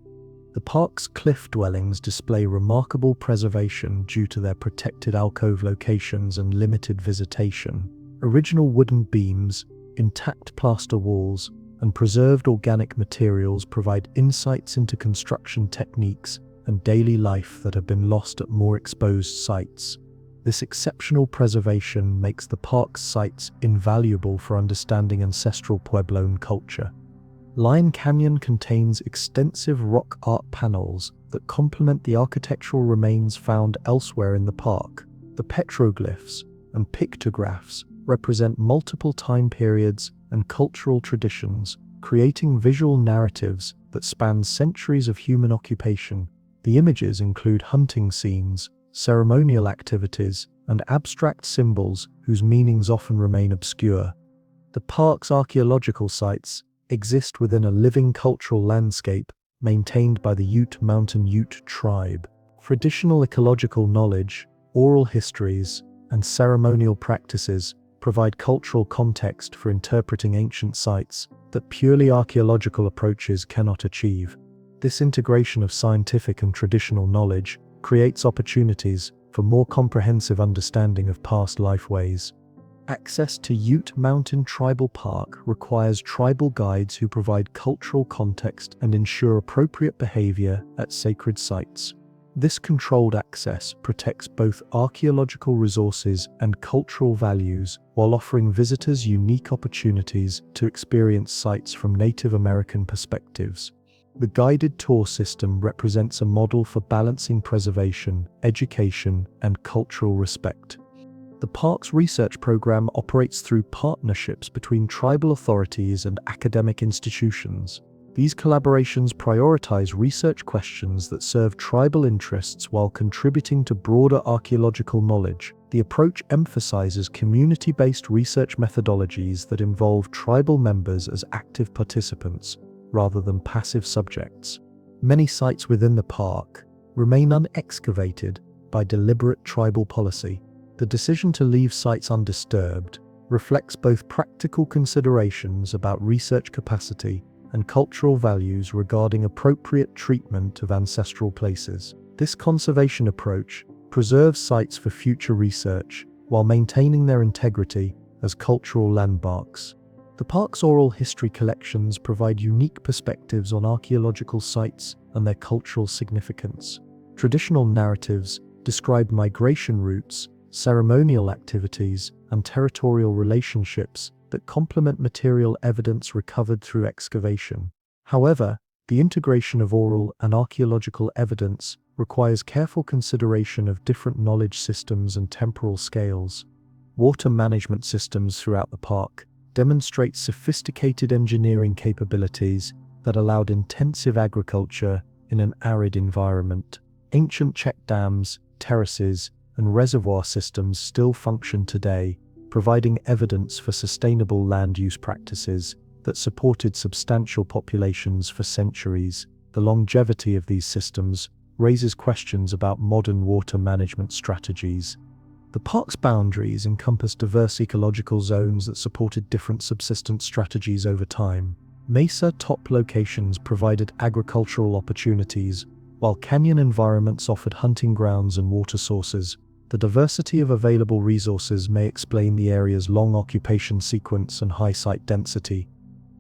The park's cliff dwellings display remarkable preservation due to their protected alcove locations and limited visitation. Original wooden beams, intact plaster walls, and preserved organic materials provide insights into construction techniques and daily life that have been lost at more exposed sites. This exceptional preservation makes the park's sites invaluable for understanding ancestral Puebloan culture. Lion Canyon contains extensive rock art panels that complement the architectural remains found elsewhere in the park. The petroglyphs and pictographs represent multiple time periods and cultural traditions, creating visual narratives that span centuries of human occupation. The images include hunting scenes, ceremonial activities, and abstract symbols whose meanings often remain obscure. The park's archaeological sites exist within a living cultural landscape maintained by the Ute Mountain Ute tribe. Traditional ecological knowledge, oral histories, and ceremonial practices provide cultural context for interpreting ancient sites that purely archaeological approaches cannot achieve. This integration of scientific and traditional knowledge creates opportunities for more comprehensive understanding of past lifeways. Access to Ute Mountain Tribal Park requires tribal guides who provide cultural context and ensure appropriate behavior at sacred sites. This controlled access protects both archaeological resources and cultural values while offering visitors unique opportunities to experience sites from Native American perspectives. The guided tour system represents a model for balancing preservation, education, and cultural respect. The park's research program operates through partnerships between tribal authorities and academic institutions. These collaborations prioritize research questions that serve tribal interests while contributing to broader archaeological knowledge. The approach emphasizes community-based research methodologies that involve tribal members as active participants, rather than passive subjects. Many sites within the park remain unexcavated by deliberate tribal policy. The decision to leave sites undisturbed reflects both practical considerations about research capacity and cultural values regarding appropriate treatment of ancestral places. This conservation approach preserves sites for future research while maintaining their integrity as cultural landmarks. The park's oral history collections provide unique perspectives on archaeological sites and their cultural significance. Traditional narratives describe migration routes, ceremonial activities, and territorial relationships that complement material evidence recovered through excavation. However, the integration of oral and archaeological evidence requires careful consideration of different knowledge systems and temporal scales. Water management systems throughout the park demonstrate sophisticated engineering capabilities that allowed intensive agriculture in an arid environment. Ancient check dams, terraces, and reservoir systems still function today, providing evidence for sustainable land use practices that supported substantial populations for centuries. The longevity of these systems raises questions about modern water management strategies. The park's boundaries encompass diverse ecological zones that supported different subsistence strategies over time. Mesa top locations provided agricultural opportunities, while canyon environments offered hunting grounds and water sources. The diversity of available resources may explain the area's long occupation sequence and high site density.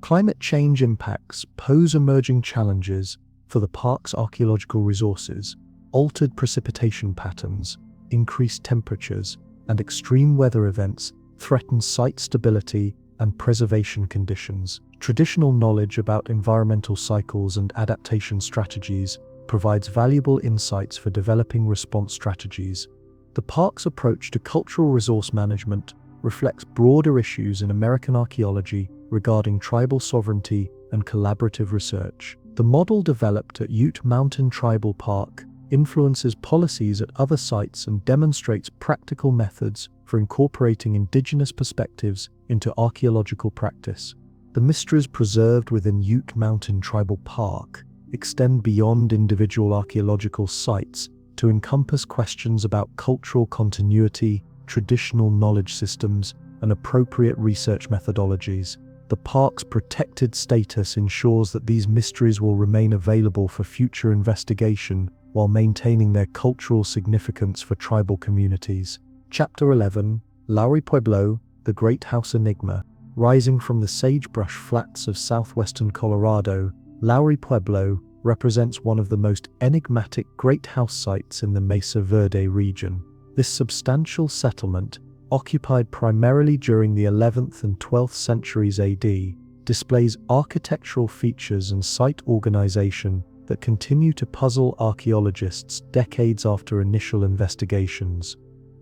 Climate change impacts pose emerging challenges for the park's archaeological resources. Altered precipitation patterns, increased temperatures, and extreme weather events threaten site stability and preservation conditions. Traditional knowledge about environmental cycles and adaptation strategies provides valuable insights for developing response strategies. The park's approach to cultural resource management reflects broader issues in American archaeology regarding tribal sovereignty and collaborative research. The model developed at Ute Mountain Tribal Park influences policies at other sites and demonstrates practical methods for incorporating indigenous perspectives into archaeological practice. The mysteries preserved within Ute Mountain Tribal Park extend beyond individual archaeological sites to encompass questions about cultural continuity, traditional knowledge systems, and appropriate research methodologies. The park's protected status ensures that these mysteries will remain available for future investigation while maintaining their cultural significance for tribal communities. Chapter 11, Lowry Pueblo, the Great House Enigma. Rising from the sagebrush flats of southwestern Colorado, Lowry Pueblo represents one of the most enigmatic great house sites in the Mesa Verde region. This substantial settlement, occupied primarily during the 11th and 12th centuries AD, displays architectural features and site organization that continue to puzzle archaeologists decades after initial investigations.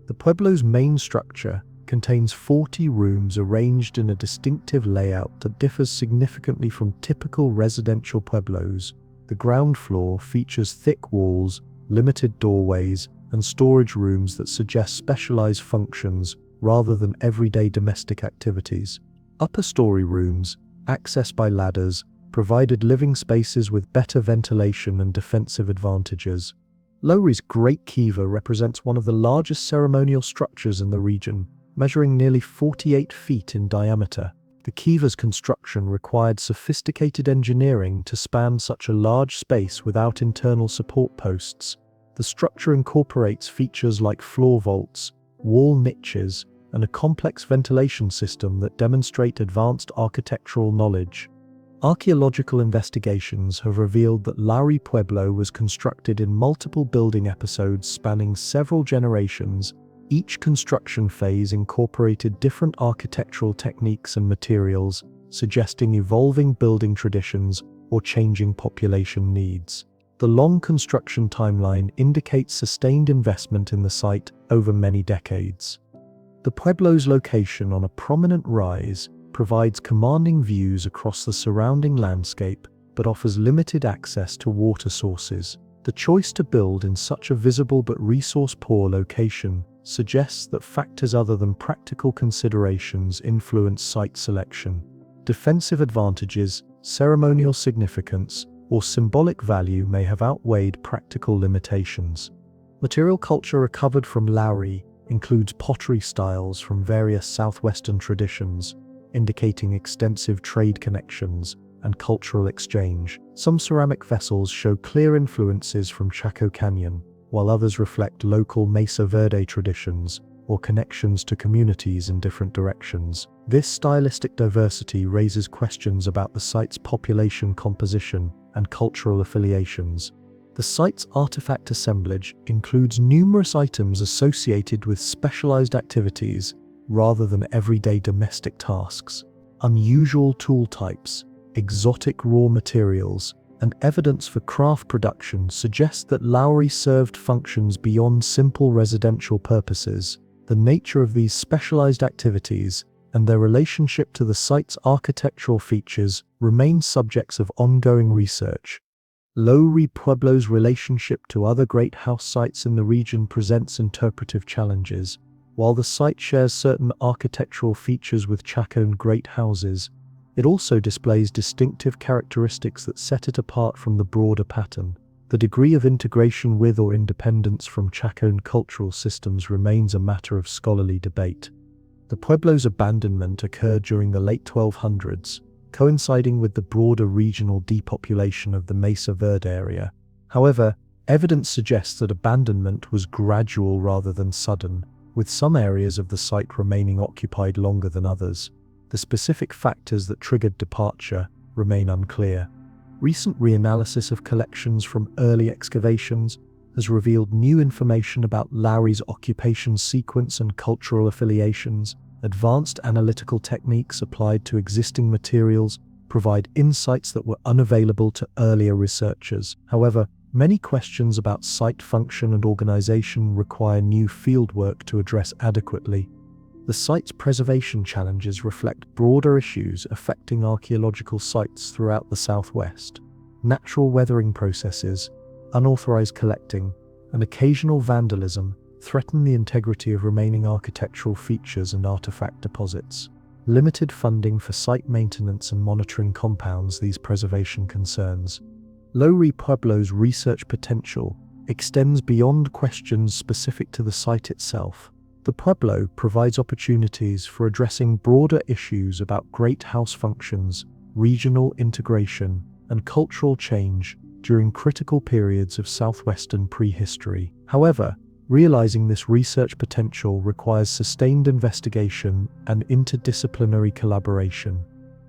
The Pueblo's main structure contains 40 rooms arranged in a distinctive layout that differs significantly from typical residential pueblos. The ground floor features thick walls, limited doorways, and storage rooms that suggest specialized functions rather than everyday domestic activities. Upper story rooms, accessed by ladders, provided living spaces with better ventilation and defensive advantages. Lowry's Great Kiva represents one of the largest ceremonial structures in the region, measuring nearly 48 feet in diameter. The Kiva's construction required sophisticated engineering to span such a large space without internal support posts. The structure incorporates features like floor vaults, wall niches, and a complex ventilation system that demonstrate advanced architectural knowledge. Archaeological investigations have revealed that Lowry Pueblo was constructed in multiple building episodes spanning several generations. Each construction phase incorporated different architectural techniques and materials, suggesting evolving building traditions or changing population needs. The long construction timeline indicates sustained investment in the site over many decades. The Pueblo's location on a prominent rise provides commanding views across the surrounding landscape, but offers limited access to water sources. The choice to build in such a visible but resource-poor location suggests that factors other than practical considerations influence site selection. Defensive advantages, ceremonial significance, or symbolic value may have outweighed practical limitations. Material culture recovered from Lowry includes pottery styles from various southwestern traditions, indicating extensive trade connections and cultural exchange. Some ceramic vessels show clear influences from Chaco Canyon, while others reflect local Mesa Verde traditions or connections to communities in different directions. This stylistic diversity raises questions about the site's population composition and cultural affiliations. The site's artifact assemblage includes numerous items associated with specialized activities rather than everyday domestic tasks. Unusual tool types, exotic raw materials, and evidence for craft production suggest that Lowry served functions beyond simple residential purposes. The nature of these specialized activities and their relationship to the site's architectural features remain subjects of ongoing research. Lowry Pueblo's relationship to other great house sites in the region presents interpretive challenges. While the site shares certain architectural features with Chaco great houses, it also displays distinctive characteristics that set it apart from the broader pattern. The degree of integration with or independence from Chaco cultural systems remains a matter of scholarly debate. The Pueblo's abandonment occurred during the late 1200s, coinciding with the broader regional depopulation of the Mesa Verde area. However, evidence suggests that abandonment was gradual rather than sudden, with some areas of the site remaining occupied longer than others. The specific factors that triggered departure remain unclear. Recent reanalysis of collections from early excavations has revealed new information about Lowry's occupation sequence and cultural affiliations. Advanced analytical techniques applied to existing materials provide insights that were unavailable to earlier researchers. However, many questions about site function and organization require new fieldwork to address adequately. The site's preservation challenges reflect broader issues affecting archaeological sites throughout the Southwest. Natural weathering processes, unauthorized collecting, and occasional vandalism threaten the integrity of remaining architectural features and artifact deposits. Limited funding for site maintenance and monitoring compounds these preservation concerns. Lowry Pueblo's research potential extends beyond questions specific to the site itself. The Pueblo provides opportunities for addressing broader issues about great house functions, regional integration, and cultural change during critical periods of southwestern prehistory. However, realizing this research potential requires sustained investigation and interdisciplinary collaboration.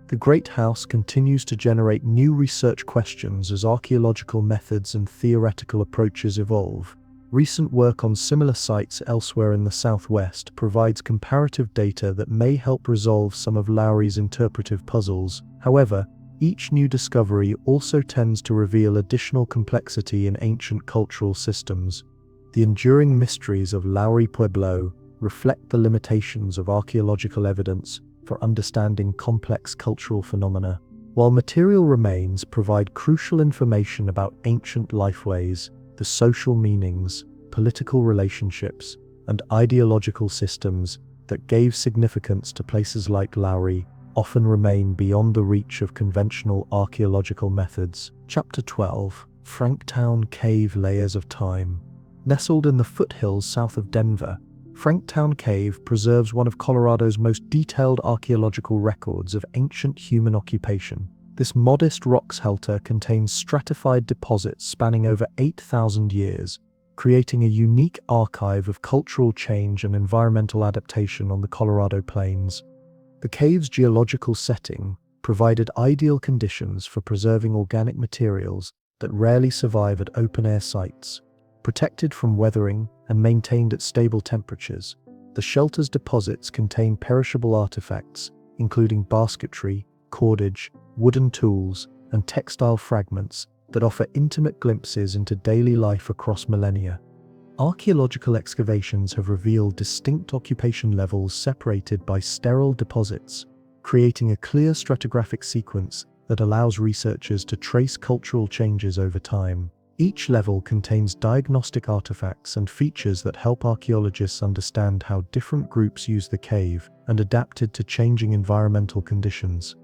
The Great House continues to generate new research questions as archaeological methods and theoretical approaches evolve. Recent work on similar sites elsewhere in the Southwest provides comparative data that may help resolve some of Lowry's interpretive puzzles. However, each new discovery also tends to reveal additional complexity in ancient cultural systems. The enduring mysteries of Lowry Pueblo reflect the limitations of archaeological evidence for understanding complex cultural phenomena. While material remains provide crucial information about ancient lifeways, the social meanings, political relationships, and ideological systems that gave significance to places like Lowry often remain beyond the reach of conventional archaeological methods. Chapter 12: Franktown Cave Layers of Time. Nestled in the foothills south of Denver, Franktown Cave preserves one of Colorado's most detailed archaeological records of ancient human occupation. This modest rock shelter contains stratified deposits spanning over 8,000 years, creating a unique archive of cultural change and environmental adaptation on the Colorado plains. The cave's geological setting provided ideal conditions for preserving organic materials that rarely survive at open-air sites. Protected from weathering and maintained at stable temperatures, the shelter's deposits contain perishable artifacts, including basketry, cordage, wooden tools, and textile fragments that offer intimate glimpses into daily life across millennia. Archaeological excavations have revealed distinct occupation levels separated by sterile deposits, creating a clear stratigraphic sequence that allows researchers to trace cultural changes over time. Each level contains diagnostic artifacts and features that help archaeologists understand how different groups use the cave and adapted to changing environmental conditions.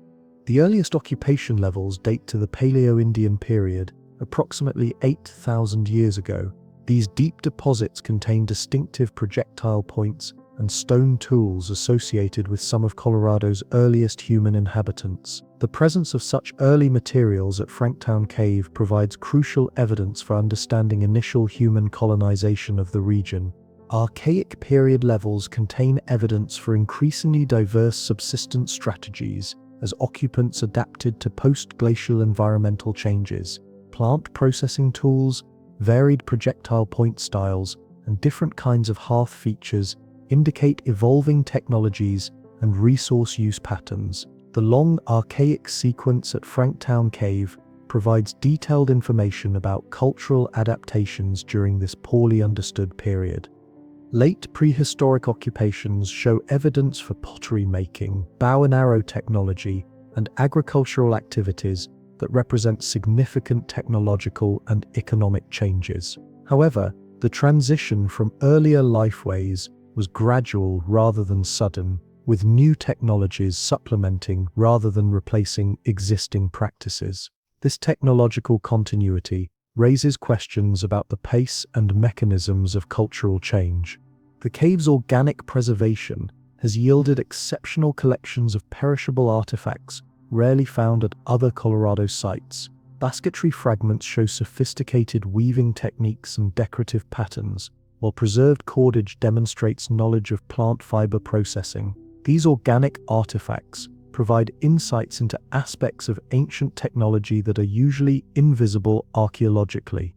The earliest occupation levels date to the Paleo-Indian period, approximately 8,000 years ago. These deep deposits contain distinctive projectile points and stone tools associated with some of Colorado's earliest human inhabitants. The presence of such early materials at Franktown Cave provides crucial evidence for understanding initial human colonization of the region. Archaic period levels contain evidence for increasingly diverse subsistence strategies as occupants adapted to post-glacial environmental changes. Plant processing tools, varied projectile point styles, and different kinds of hearth features indicate evolving technologies and resource use patterns. The long archaic sequence at Franktown Cave provides detailed information about cultural adaptations during this poorly understood period. Late prehistoric occupations show evidence for pottery making, bow and arrow technology, and agricultural activities that represent significant technological and economic changes. However, the transition from earlier lifeways was gradual rather than sudden, with new technologies supplementing rather than replacing existing practices. This technological continuity raises questions about the pace and mechanisms of cultural change. The cave's organic preservation has yielded exceptional collections of perishable artifacts rarely found at other Colorado sites. Basketry fragments show sophisticated weaving techniques and decorative patterns, while preserved cordage demonstrates knowledge of plant fiber processing. These organic artifacts provide insights into aspects of ancient technology that are usually invisible archaeologically.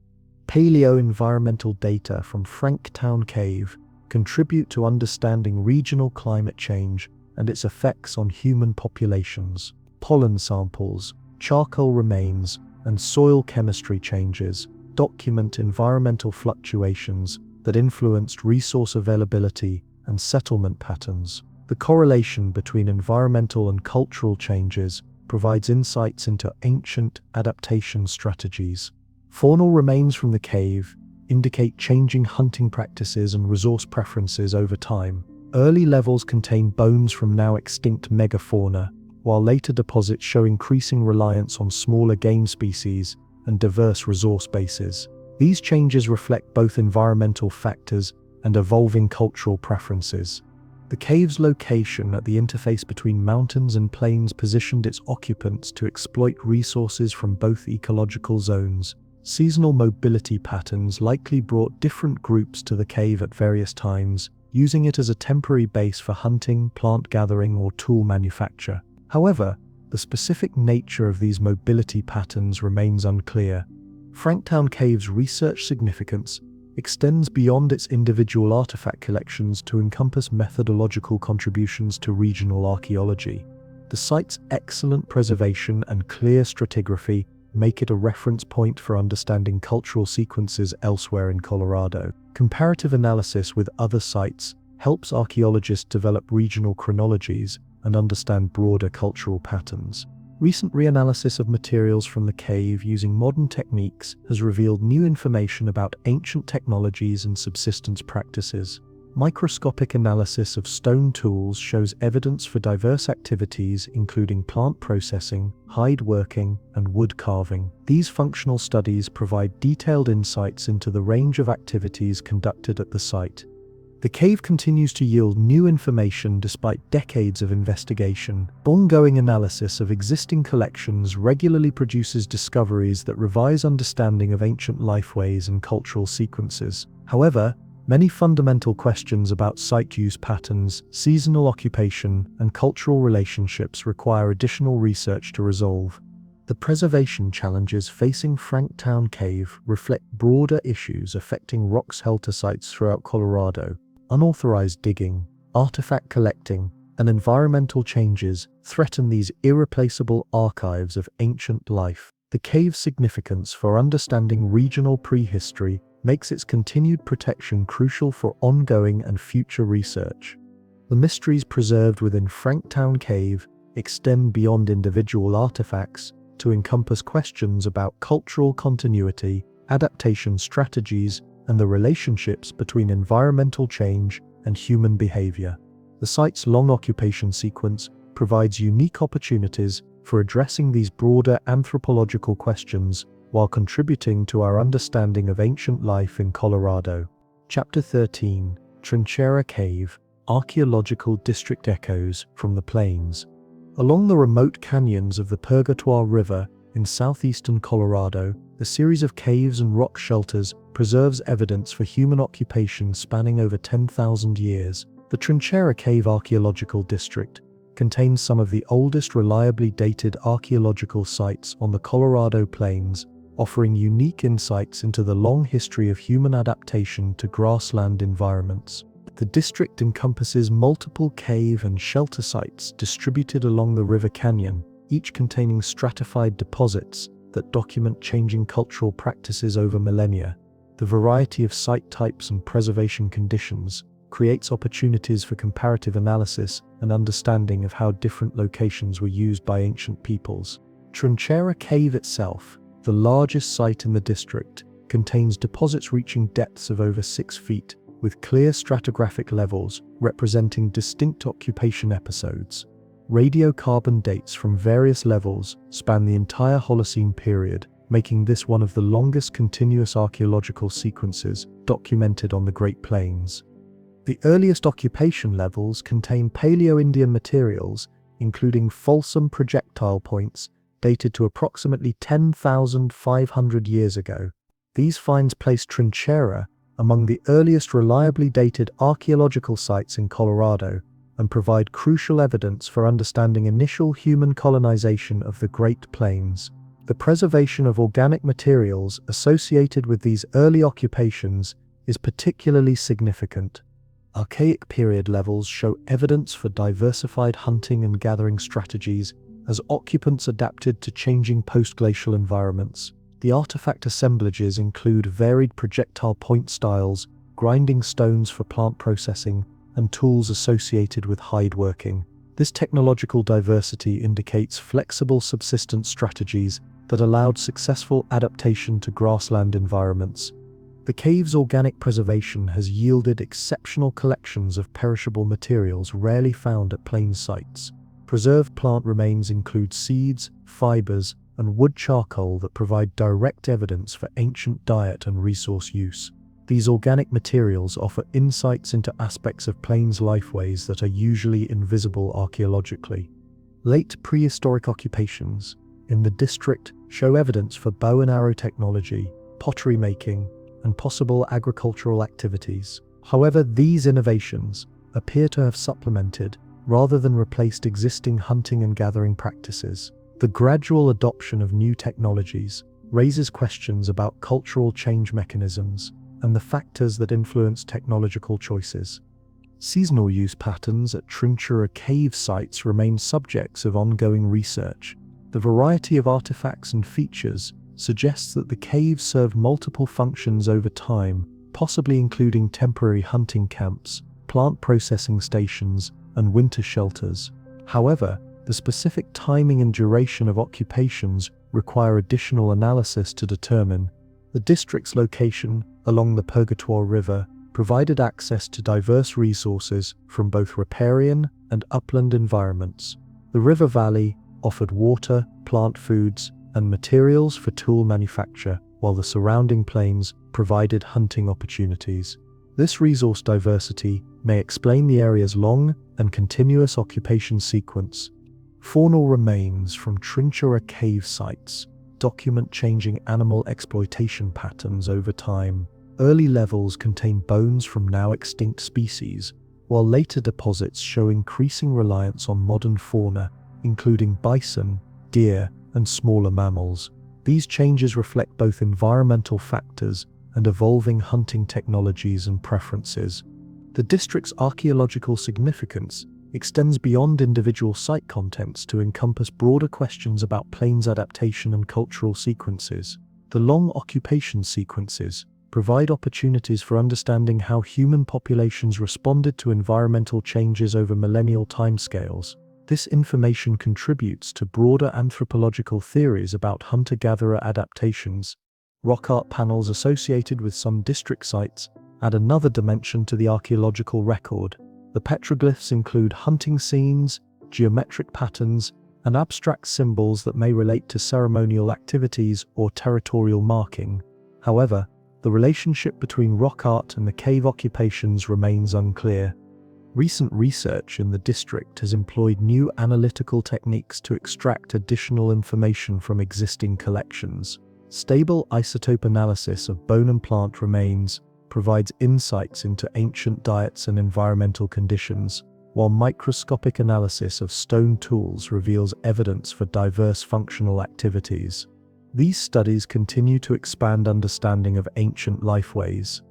Paleo-environmental data from Franktown Cave contribute to understanding regional climate change and its effects on human populations. Pollen samples, charcoal remains, and soil chemistry changes document environmental fluctuations that influenced resource availability and settlement patterns. The correlation between environmental and cultural changes provides insights into ancient adaptation strategies. Faunal remains from the cave indicate changing hunting practices and resource preferences over time. Early levels contain bones from now extinct megafauna, while later deposits show increasing reliance on smaller game species and diverse resource bases. These changes reflect both environmental factors and evolving cultural preferences. The cave's location at the interface between mountains and plains positioned its occupants to exploit resources from both ecological zones. Seasonal mobility patterns likely brought different groups to the cave at various times, using it as a temporary base for hunting, plant gathering, or tool manufacture. However, the specific nature of these mobility patterns remains unclear. Franktown Cave's research significance extends beyond its individual artifact collections to encompass methodological contributions to regional archaeology. The site's excellent preservation and clear stratigraphy make it a reference point for understanding cultural sequences elsewhere in Colorado. Comparative analysis with other sites helps archaeologists develop regional chronologies and understand broader cultural patterns. Recent reanalysis of materials from the cave using modern techniques has revealed new information about ancient technologies and subsistence practices. Microscopic analysis of stone tools shows evidence for diverse activities including plant processing, hide working, and wood carving. These functional studies provide detailed insights into the range of activities conducted at the site. The cave continues to yield new information despite decades of investigation. Ongoing analysis of existing collections regularly produces discoveries that revise understanding of ancient lifeways and cultural sequences. However, many fundamental questions about site use patterns, seasonal occupation, and cultural relationships require additional research to resolve. The preservation challenges facing Franktown Cave reflect broader issues affecting rock shelter sites throughout Colorado. Unauthorized digging, artifact collecting, and environmental changes threaten these irreplaceable archives of ancient life. The cave's significance for understanding regional prehistory makes its continued protection crucial for ongoing and future research. The mysteries preserved within Franktown Cave extend beyond individual artifacts to encompass questions about cultural continuity, adaptation strategies, and the relationships between environmental change and human behavior. The site's long occupation sequence provides unique opportunities for addressing these broader anthropological questions while contributing to our understanding of ancient life in Colorado. Chapter 13: Tranchera Cave, Archaeological District Echoes from the Plains. Along the remote canyons of the Purgatoire River in southeastern Colorado, a series of caves and rock shelters preserves evidence for human occupation spanning over 10,000 years. The Tranchera Cave Archaeological District contains some of the oldest reliably dated archaeological sites on the Colorado Plains, offering unique insights into the long history of human adaptation to grassland environments. The district encompasses multiple cave and shelter sites distributed along the river canyon, each containing stratified deposits that document changing cultural practices over millennia. The variety of site types and preservation conditions creates opportunities for comparative analysis and understanding of how different locations were used by ancient peoples. Tranchera Cave itself, the largest site in the district, contains deposits reaching depths of over 6 feet, with clear stratigraphic levels representing distinct occupation episodes. Radiocarbon dates from various levels span the entire Holocene period, making this one of the longest continuous archaeological sequences documented on the Great Plains. The earliest occupation levels contain Paleo-Indian materials, including fulsome projectile points dated to approximately 10,500 years ago. These finds place Tranchera among the earliest reliably dated archaeological sites in Colorado and provide crucial evidence for understanding initial human colonization of the Great Plains. The preservation of organic materials associated with these early occupations is particularly significant. Archaic period levels show evidence for diversified hunting and gathering strategies as occupants adapted to changing post-glacial environments. The artifact assemblages include varied projectile point styles, grinding stones for plant processing, and tools associated with hide working. This technological diversity indicates flexible subsistence strategies that allowed successful adaptation to grassland environments. The cave's organic preservation has yielded exceptional collections of perishable materials rarely found at plains sites. Preserved plant remains include seeds, fibers, and wood charcoal that provide direct evidence for ancient diet and resource use. These organic materials offer insights into aspects of plains lifeways that are usually invisible archaeologically. Late prehistoric occupations in the district show evidence for bow and arrow technology, pottery making, and possible agricultural activities. However, these innovations appear to have supplemented rather than replaced existing hunting and gathering practices. The gradual adoption of new technologies raises questions about cultural change mechanisms and the factors that influence technological choices. Seasonal use patterns at Tranchera Cave sites remain subjects of ongoing research. The variety of artifacts and features suggests that the cave served multiple functions over time, possibly including temporary hunting camps, plant processing stations, and winter shelters. However, the specific timing and duration of occupations require additional analysis to determine. The district's location along the Purgatoire River provided access to diverse resources from both riparian and upland environments. The river valley offered water, plant foods, and materials for tool manufacture, while the surrounding plains provided hunting opportunities. This resource diversity may explain the area's long and continuous occupation sequence. Faunal remains from Tranchera Cave sites document changing animal exploitation patterns over time. Early levels contain bones from now extinct species, while later deposits show increasing reliance on modern fauna, including bison, deer, and smaller mammals. These changes reflect both environmental factors and evolving hunting technologies and preferences. The district's archaeological significance extends beyond individual site contents to encompass broader questions about plains adaptation and cultural sequences. The long occupation sequences provide opportunities for understanding how human populations responded to environmental changes over millennial timescales. This information contributes to broader anthropological theories about hunter-gatherer adaptations. Rock art panels associated with some district sites add another dimension to the archaeological record. The petroglyphs include hunting scenes, geometric patterns, and abstract symbols that may relate to ceremonial activities or territorial marking. However, the relationship between rock art and the cave occupations remains unclear. Recent research in the district has employed new analytical techniques to extract additional information from existing collections. Stable isotope analysis of bone and plant remains provides insights into ancient diets and environmental conditions, while microscopic analysis of stone tools reveals evidence for diverse functional activities. These studies continue to expand understanding of ancient lifeways.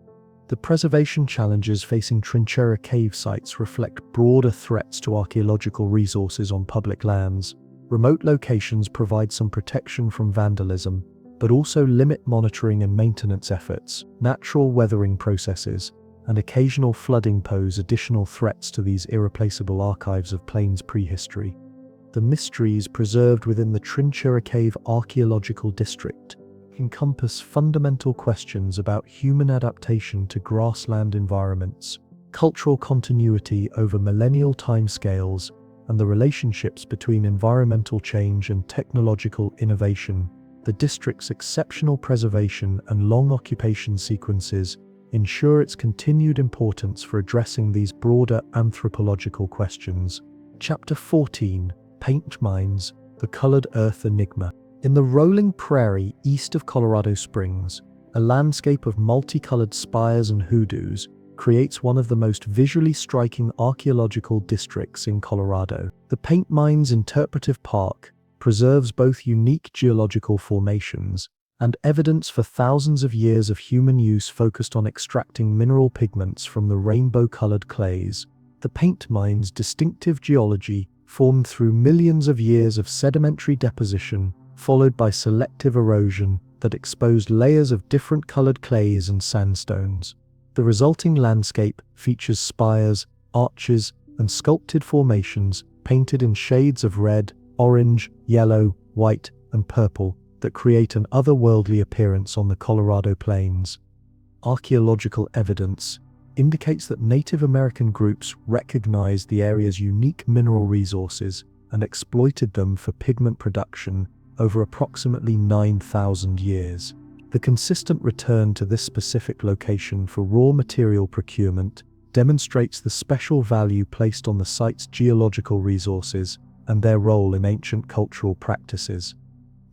The preservation challenges facing Tranchera Cave sites reflect broader threats to archaeological resources on public lands. Remote locations provide some protection from vandalism, but also limit monitoring and maintenance efforts. Natural weathering processes and occasional flooding pose additional threats to these irreplaceable archives of Plains prehistory. The mysteries preserved within the Tranchera Cave archaeological district encompass fundamental questions about human adaptation to grassland environments, cultural continuity over millennial timescales, and the relationships between environmental change and technological innovation. The district's exceptional preservation and long occupation sequences ensure its continued importance for addressing these broader anthropological questions. Chapter 14: Paint Mines, the Colored Earth Enigma. In the rolling prairie east of Colorado Springs, a landscape of multicolored spires and hoodoos creates one of the most visually striking archaeological districts in Colorado. The Paint Mines Interpretive Park preserves both unique geological formations and evidence for thousands of years of human use focused on extracting mineral pigments from the rainbow-colored clays. The Paint Mines' distinctive geology formed through millions of years of sedimentary deposition, followed by selective erosion that exposed layers of different colored clays and sandstones. The resulting landscape features spires, arches, and sculpted formations painted in shades of red, orange, yellow, white, and purple that create an otherworldly appearance on the Colorado plains. Archaeological evidence indicates that Native American groups recognized the area's unique mineral resources and exploited them for pigment production over approximately 9,000 years. The consistent return to this specific location for raw material procurement demonstrates the special value placed on the site's geological resources and their role in ancient cultural practices.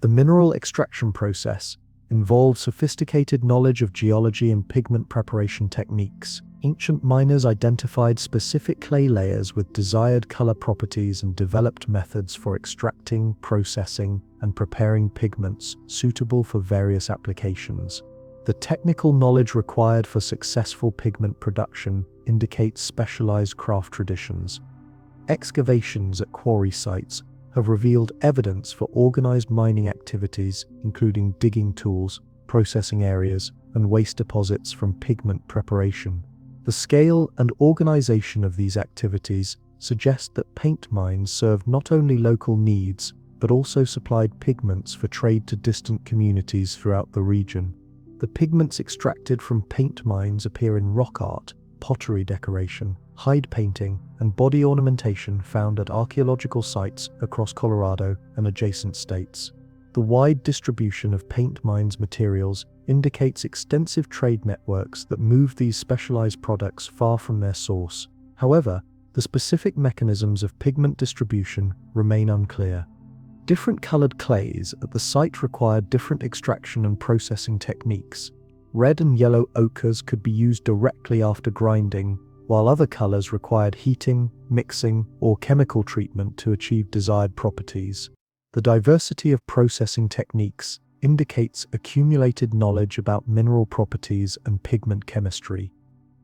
The mineral extraction process involves sophisticated knowledge of geology and pigment preparation techniques. Ancient miners identified specific clay layers with desired color properties and developed methods for extracting, processing, and preparing pigments suitable for various applications. The technical knowledge required for successful pigment production indicates specialized craft traditions. Excavations at quarry sites have revealed evidence for organized mining activities, including digging tools, processing areas, and waste deposits from pigment preparation. The scale and organization of these activities suggest that paint mines served not only local needs, but also supplied pigments for trade to distant communities throughout the region. The pigments extracted from paint mines appear in rock art, pottery decoration, hide painting, and body ornamentation found at archaeological sites across Colorado and adjacent states. The wide distribution of paint mines materials indicates extensive trade networks that move these specialized products far from their source. However, the specific mechanisms of pigment distribution remain unclear. Different colored clays at the site required different extraction and processing techniques. Red and yellow ochres could be used directly after grinding, while other colors required heating, mixing, or chemical treatment to achieve desired properties. The diversity of processing techniques indicates accumulated knowledge about mineral properties and pigment chemistry.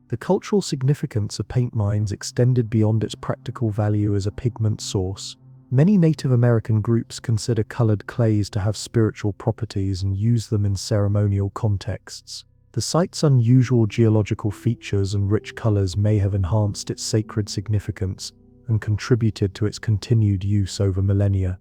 The cultural significance of paint mines extended beyond its practical value as a pigment source. Many Native American groups consider colored clays to have spiritual properties and use them in ceremonial contexts. The site's unusual geological features and rich colors may have enhanced its sacred significance, and contributed to its continued use over millennia.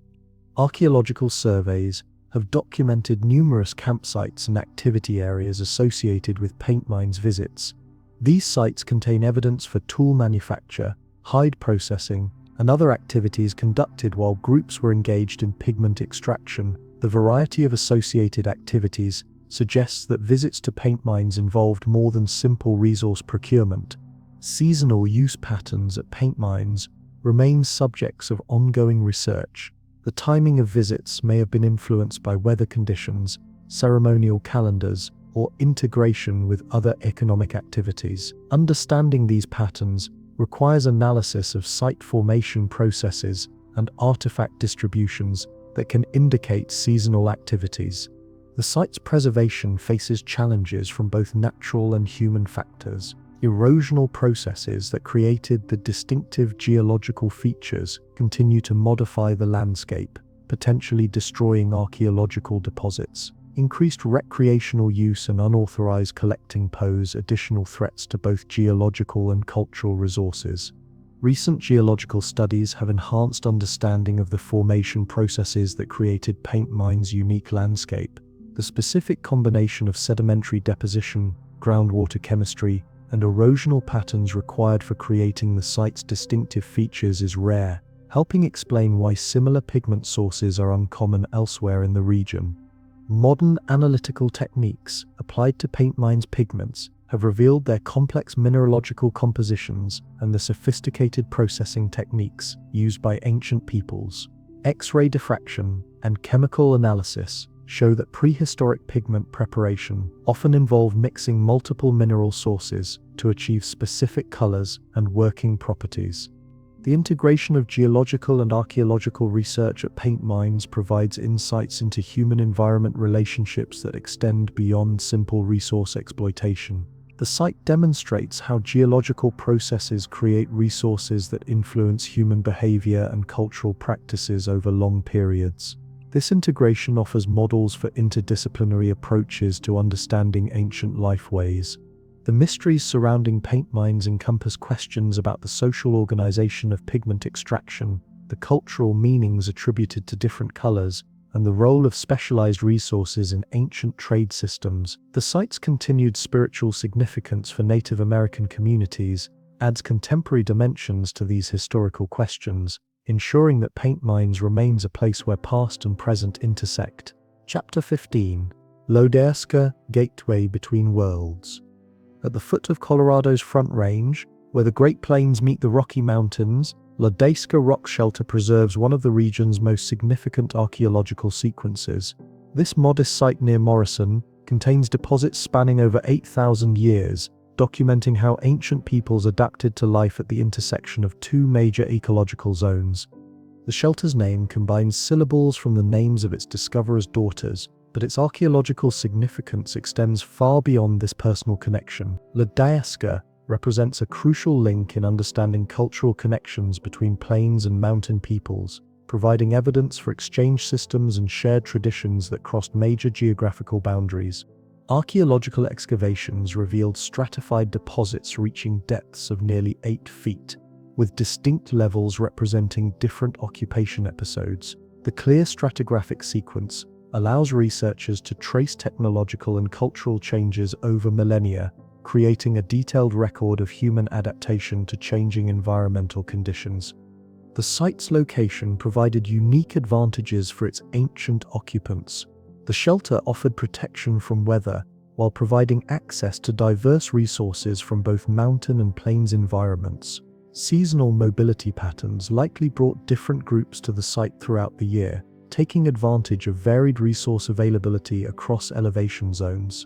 Archaeological surveys have documented numerous campsites and activity areas associated with paint mines visits. These sites contain evidence for tool manufacture, hide processing, and other activities conducted while groups were engaged in pigment extraction. The variety of associated activities suggests that visits to paint mines involved more than simple resource procurement. Seasonal use patterns at paint mines remain subjects of ongoing research. The timing of visits may have been influenced by weather conditions, ceremonial calendars, or integration with other economic activities. Understanding these patterns requires analysis of site formation processes and artifact distributions that can indicate seasonal activities. The site's preservation faces challenges from both natural and human factors. Erosional processes that created the distinctive geological features continue to modify the landscape, potentially destroying archaeological deposits. Increased recreational use and unauthorized collecting pose additional threats to both geological and cultural resources. Recent geological studies have enhanced understanding of the formation processes that created paint mines' unique landscape. The specific combination of sedimentary deposition, groundwater chemistry, and erosional patterns required for creating the site's distinctive features is rare, helping explain why similar pigment sources are uncommon elsewhere in the region. Modern analytical techniques applied to paint mines' pigments have revealed their complex mineralogical compositions and the sophisticated processing techniques used by ancient peoples. X-ray diffraction and chemical analysis show that prehistoric pigment preparation often involved mixing multiple mineral sources to achieve specific colors and working properties. The integration of geological and archaeological research at paint mines provides insights into human-environment relationships that extend beyond simple resource exploitation. The site demonstrates how geological processes create resources that influence human behavior and cultural practices over long periods. This integration offers models for interdisciplinary approaches to understanding ancient lifeways. The mysteries surrounding paint mines encompass questions about the social organization of pigment extraction, the cultural meanings attributed to different colors, and the role of specialized resources in ancient trade systems. The site's continued spiritual significance for Native American communities adds contemporary dimensions to these historical questions, ensuring that paint mines remains a place where past and present intersect. Chapter 15. Lodessa, Gateway Between Worlds. At the foot of Colorado's Front Range, where the Great Plains meet the Rocky Mountains, Lodessa rock shelter preserves one of the region's most significant archaeological sequences. This modest site near Morrison contains deposits spanning over 8,000 years, documenting how ancient peoples adapted to life at the intersection of two major ecological zones. The shelter's name combines syllables from the names of its discoverers' daughters, but its archaeological significance extends far beyond this personal connection. Lodessa represents a crucial link in understanding cultural connections between plains and mountain peoples, providing evidence for exchange systems and shared traditions that crossed major geographical boundaries. Archaeological excavations revealed stratified deposits reaching depths of nearly 8 feet, with distinct levels representing different occupation episodes. The clear stratigraphic sequence allows researchers to trace technological and cultural changes over millennia, creating a detailed record of human adaptation to changing environmental conditions. The site's location provided unique advantages for its ancient occupants. The shelter offered protection from weather while providing access to diverse resources from both mountain and plains environments. Seasonal mobility patterns likely brought different groups to the site throughout the year, taking advantage of varied resource availability across elevation zones.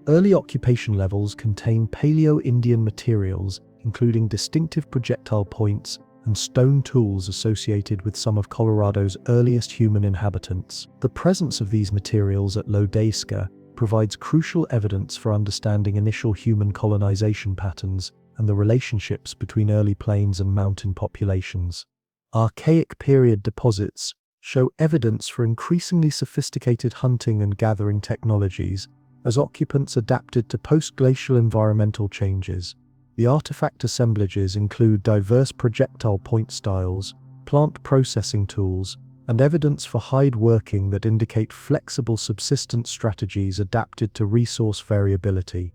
Early occupation levels contain Paleo-Indian materials, including distinctive projectile points and stone tools associated with some of Colorado's earliest human inhabitants. The presence of these materials at Lodessa provides crucial evidence for understanding initial human colonization patterns and the relationships between early plains and mountain populations. Archaic period deposits show evidence for increasingly sophisticated hunting and gathering technologies as occupants adapted to post-glacial environmental changes. The artifact assemblages include diverse projectile point styles, plant processing tools, and evidence for hide working that indicate flexible subsistence strategies adapted to resource variability.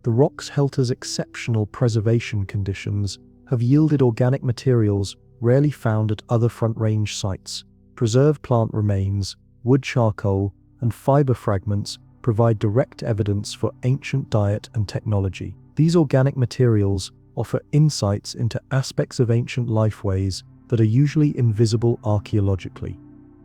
The rock shelter's exceptional preservation conditions have yielded organic materials rarely found at other Front Range sites. Preserved plant remains, wood charcoal, and fiber fragments provide direct evidence for ancient diet and technology. These organic materials offer insights into aspects of ancient lifeways that are usually invisible archaeologically.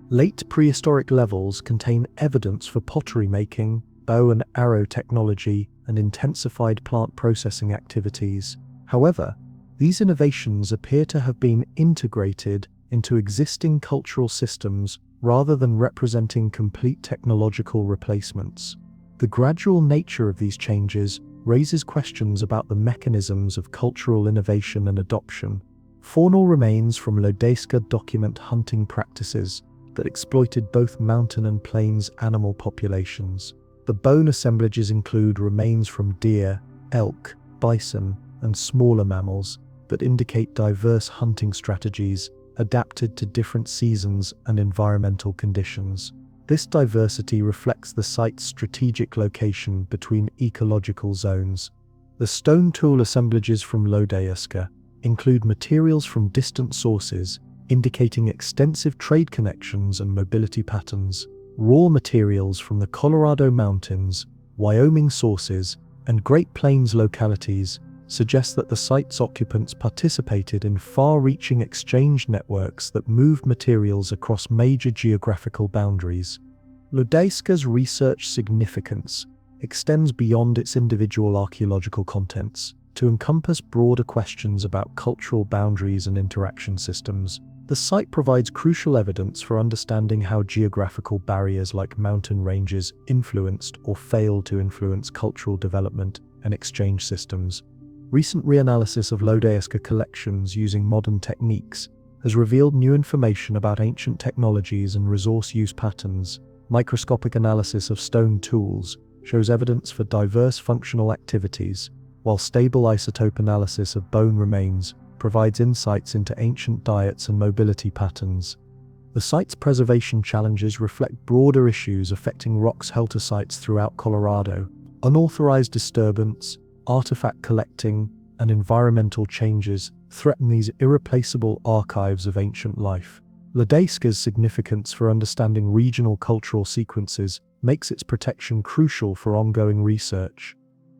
Late prehistoric levels contain evidence for pottery making, bow and arrow technology, and intensified plant processing activities. However, these innovations appear to have been integrated into existing cultural systems rather than representing complete technological replacements. The gradual nature of these changes raises questions about the mechanisms of cultural innovation and adoption. Faunal remains from Lodessa document hunting practices that exploited both mountain and plains animal populations. The bone assemblages include remains from deer, elk, bison, and smaller mammals that indicate diverse hunting strategies adapted to different seasons and environmental conditions. This diversity reflects the site's strategic location between ecological zones. The stone tool assemblages from Lodessa include materials from distant sources, indicating extensive trade connections and mobility patterns. Raw materials from the Colorado Mountains, Wyoming sources, and Great Plains localities suggest that the site's occupants participated in far-reaching exchange networks that moved materials across major geographical boundaries. Lodessa's research significance extends beyond its individual archaeological contents to encompass broader questions about cultural boundaries and interaction systems. The site provides crucial evidence for understanding how geographical barriers like mountain ranges influenced or failed to influence cultural development and exchange systems. Recent reanalysis of Lodessa collections using modern techniques has revealed new information about ancient technologies and resource use patterns. Microscopic analysis of stone tools shows evidence for diverse functional activities, while stable isotope analysis of bone remains provides insights into ancient diets and mobility patterns. The site's preservation challenges reflect broader issues affecting rock shelter sites throughout Colorado. Unauthorized disturbance, artifact collecting, and environmental changes threaten these irreplaceable archives of ancient life. Lodessa's significance for understanding regional cultural sequences makes its protection crucial for ongoing research.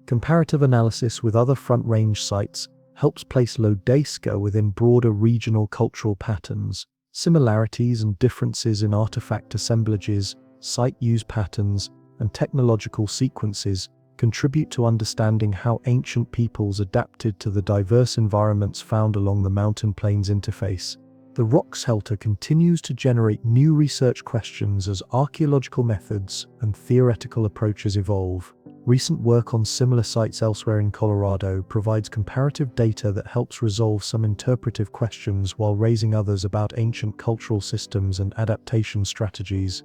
Comparative analysis with other Front Range sites helps place Lodessa within broader regional cultural patterns. Similarities and differences in artifact assemblages, site use patterns, and technological sequences contribute to understanding how ancient peoples adapted to the diverse environments found along the mountain plains interface. The rock shelter continues to generate new research questions as archaeological methods and theoretical approaches evolve. Recent work on similar sites elsewhere in Colorado provides comparative data that helps resolve some interpretive questions while raising others about ancient cultural systems and adaptation strategies.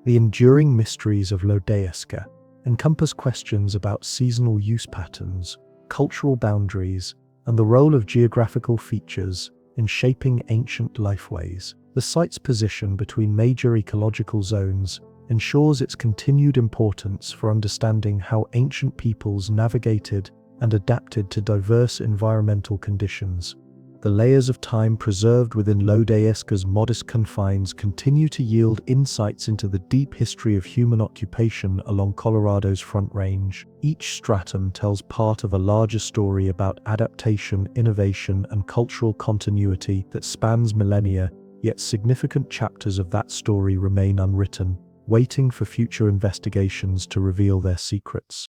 The enduring mysteries of Lodessa encompass questions about seasonal use patterns, cultural boundaries, and the role of geographical features in shaping ancient lifeways. The site's position between major ecological zones ensures its continued importance for understanding how ancient peoples navigated and adapted to diverse environmental conditions. The layers of time preserved within Lodessa's modest confines continue to yield insights into the deep history of human occupation along Colorado's Front Range. Each stratum tells part of a larger story about adaptation, innovation, and cultural continuity that spans millennia, yet significant chapters of that story remain unwritten, waiting for future investigations to reveal their secrets.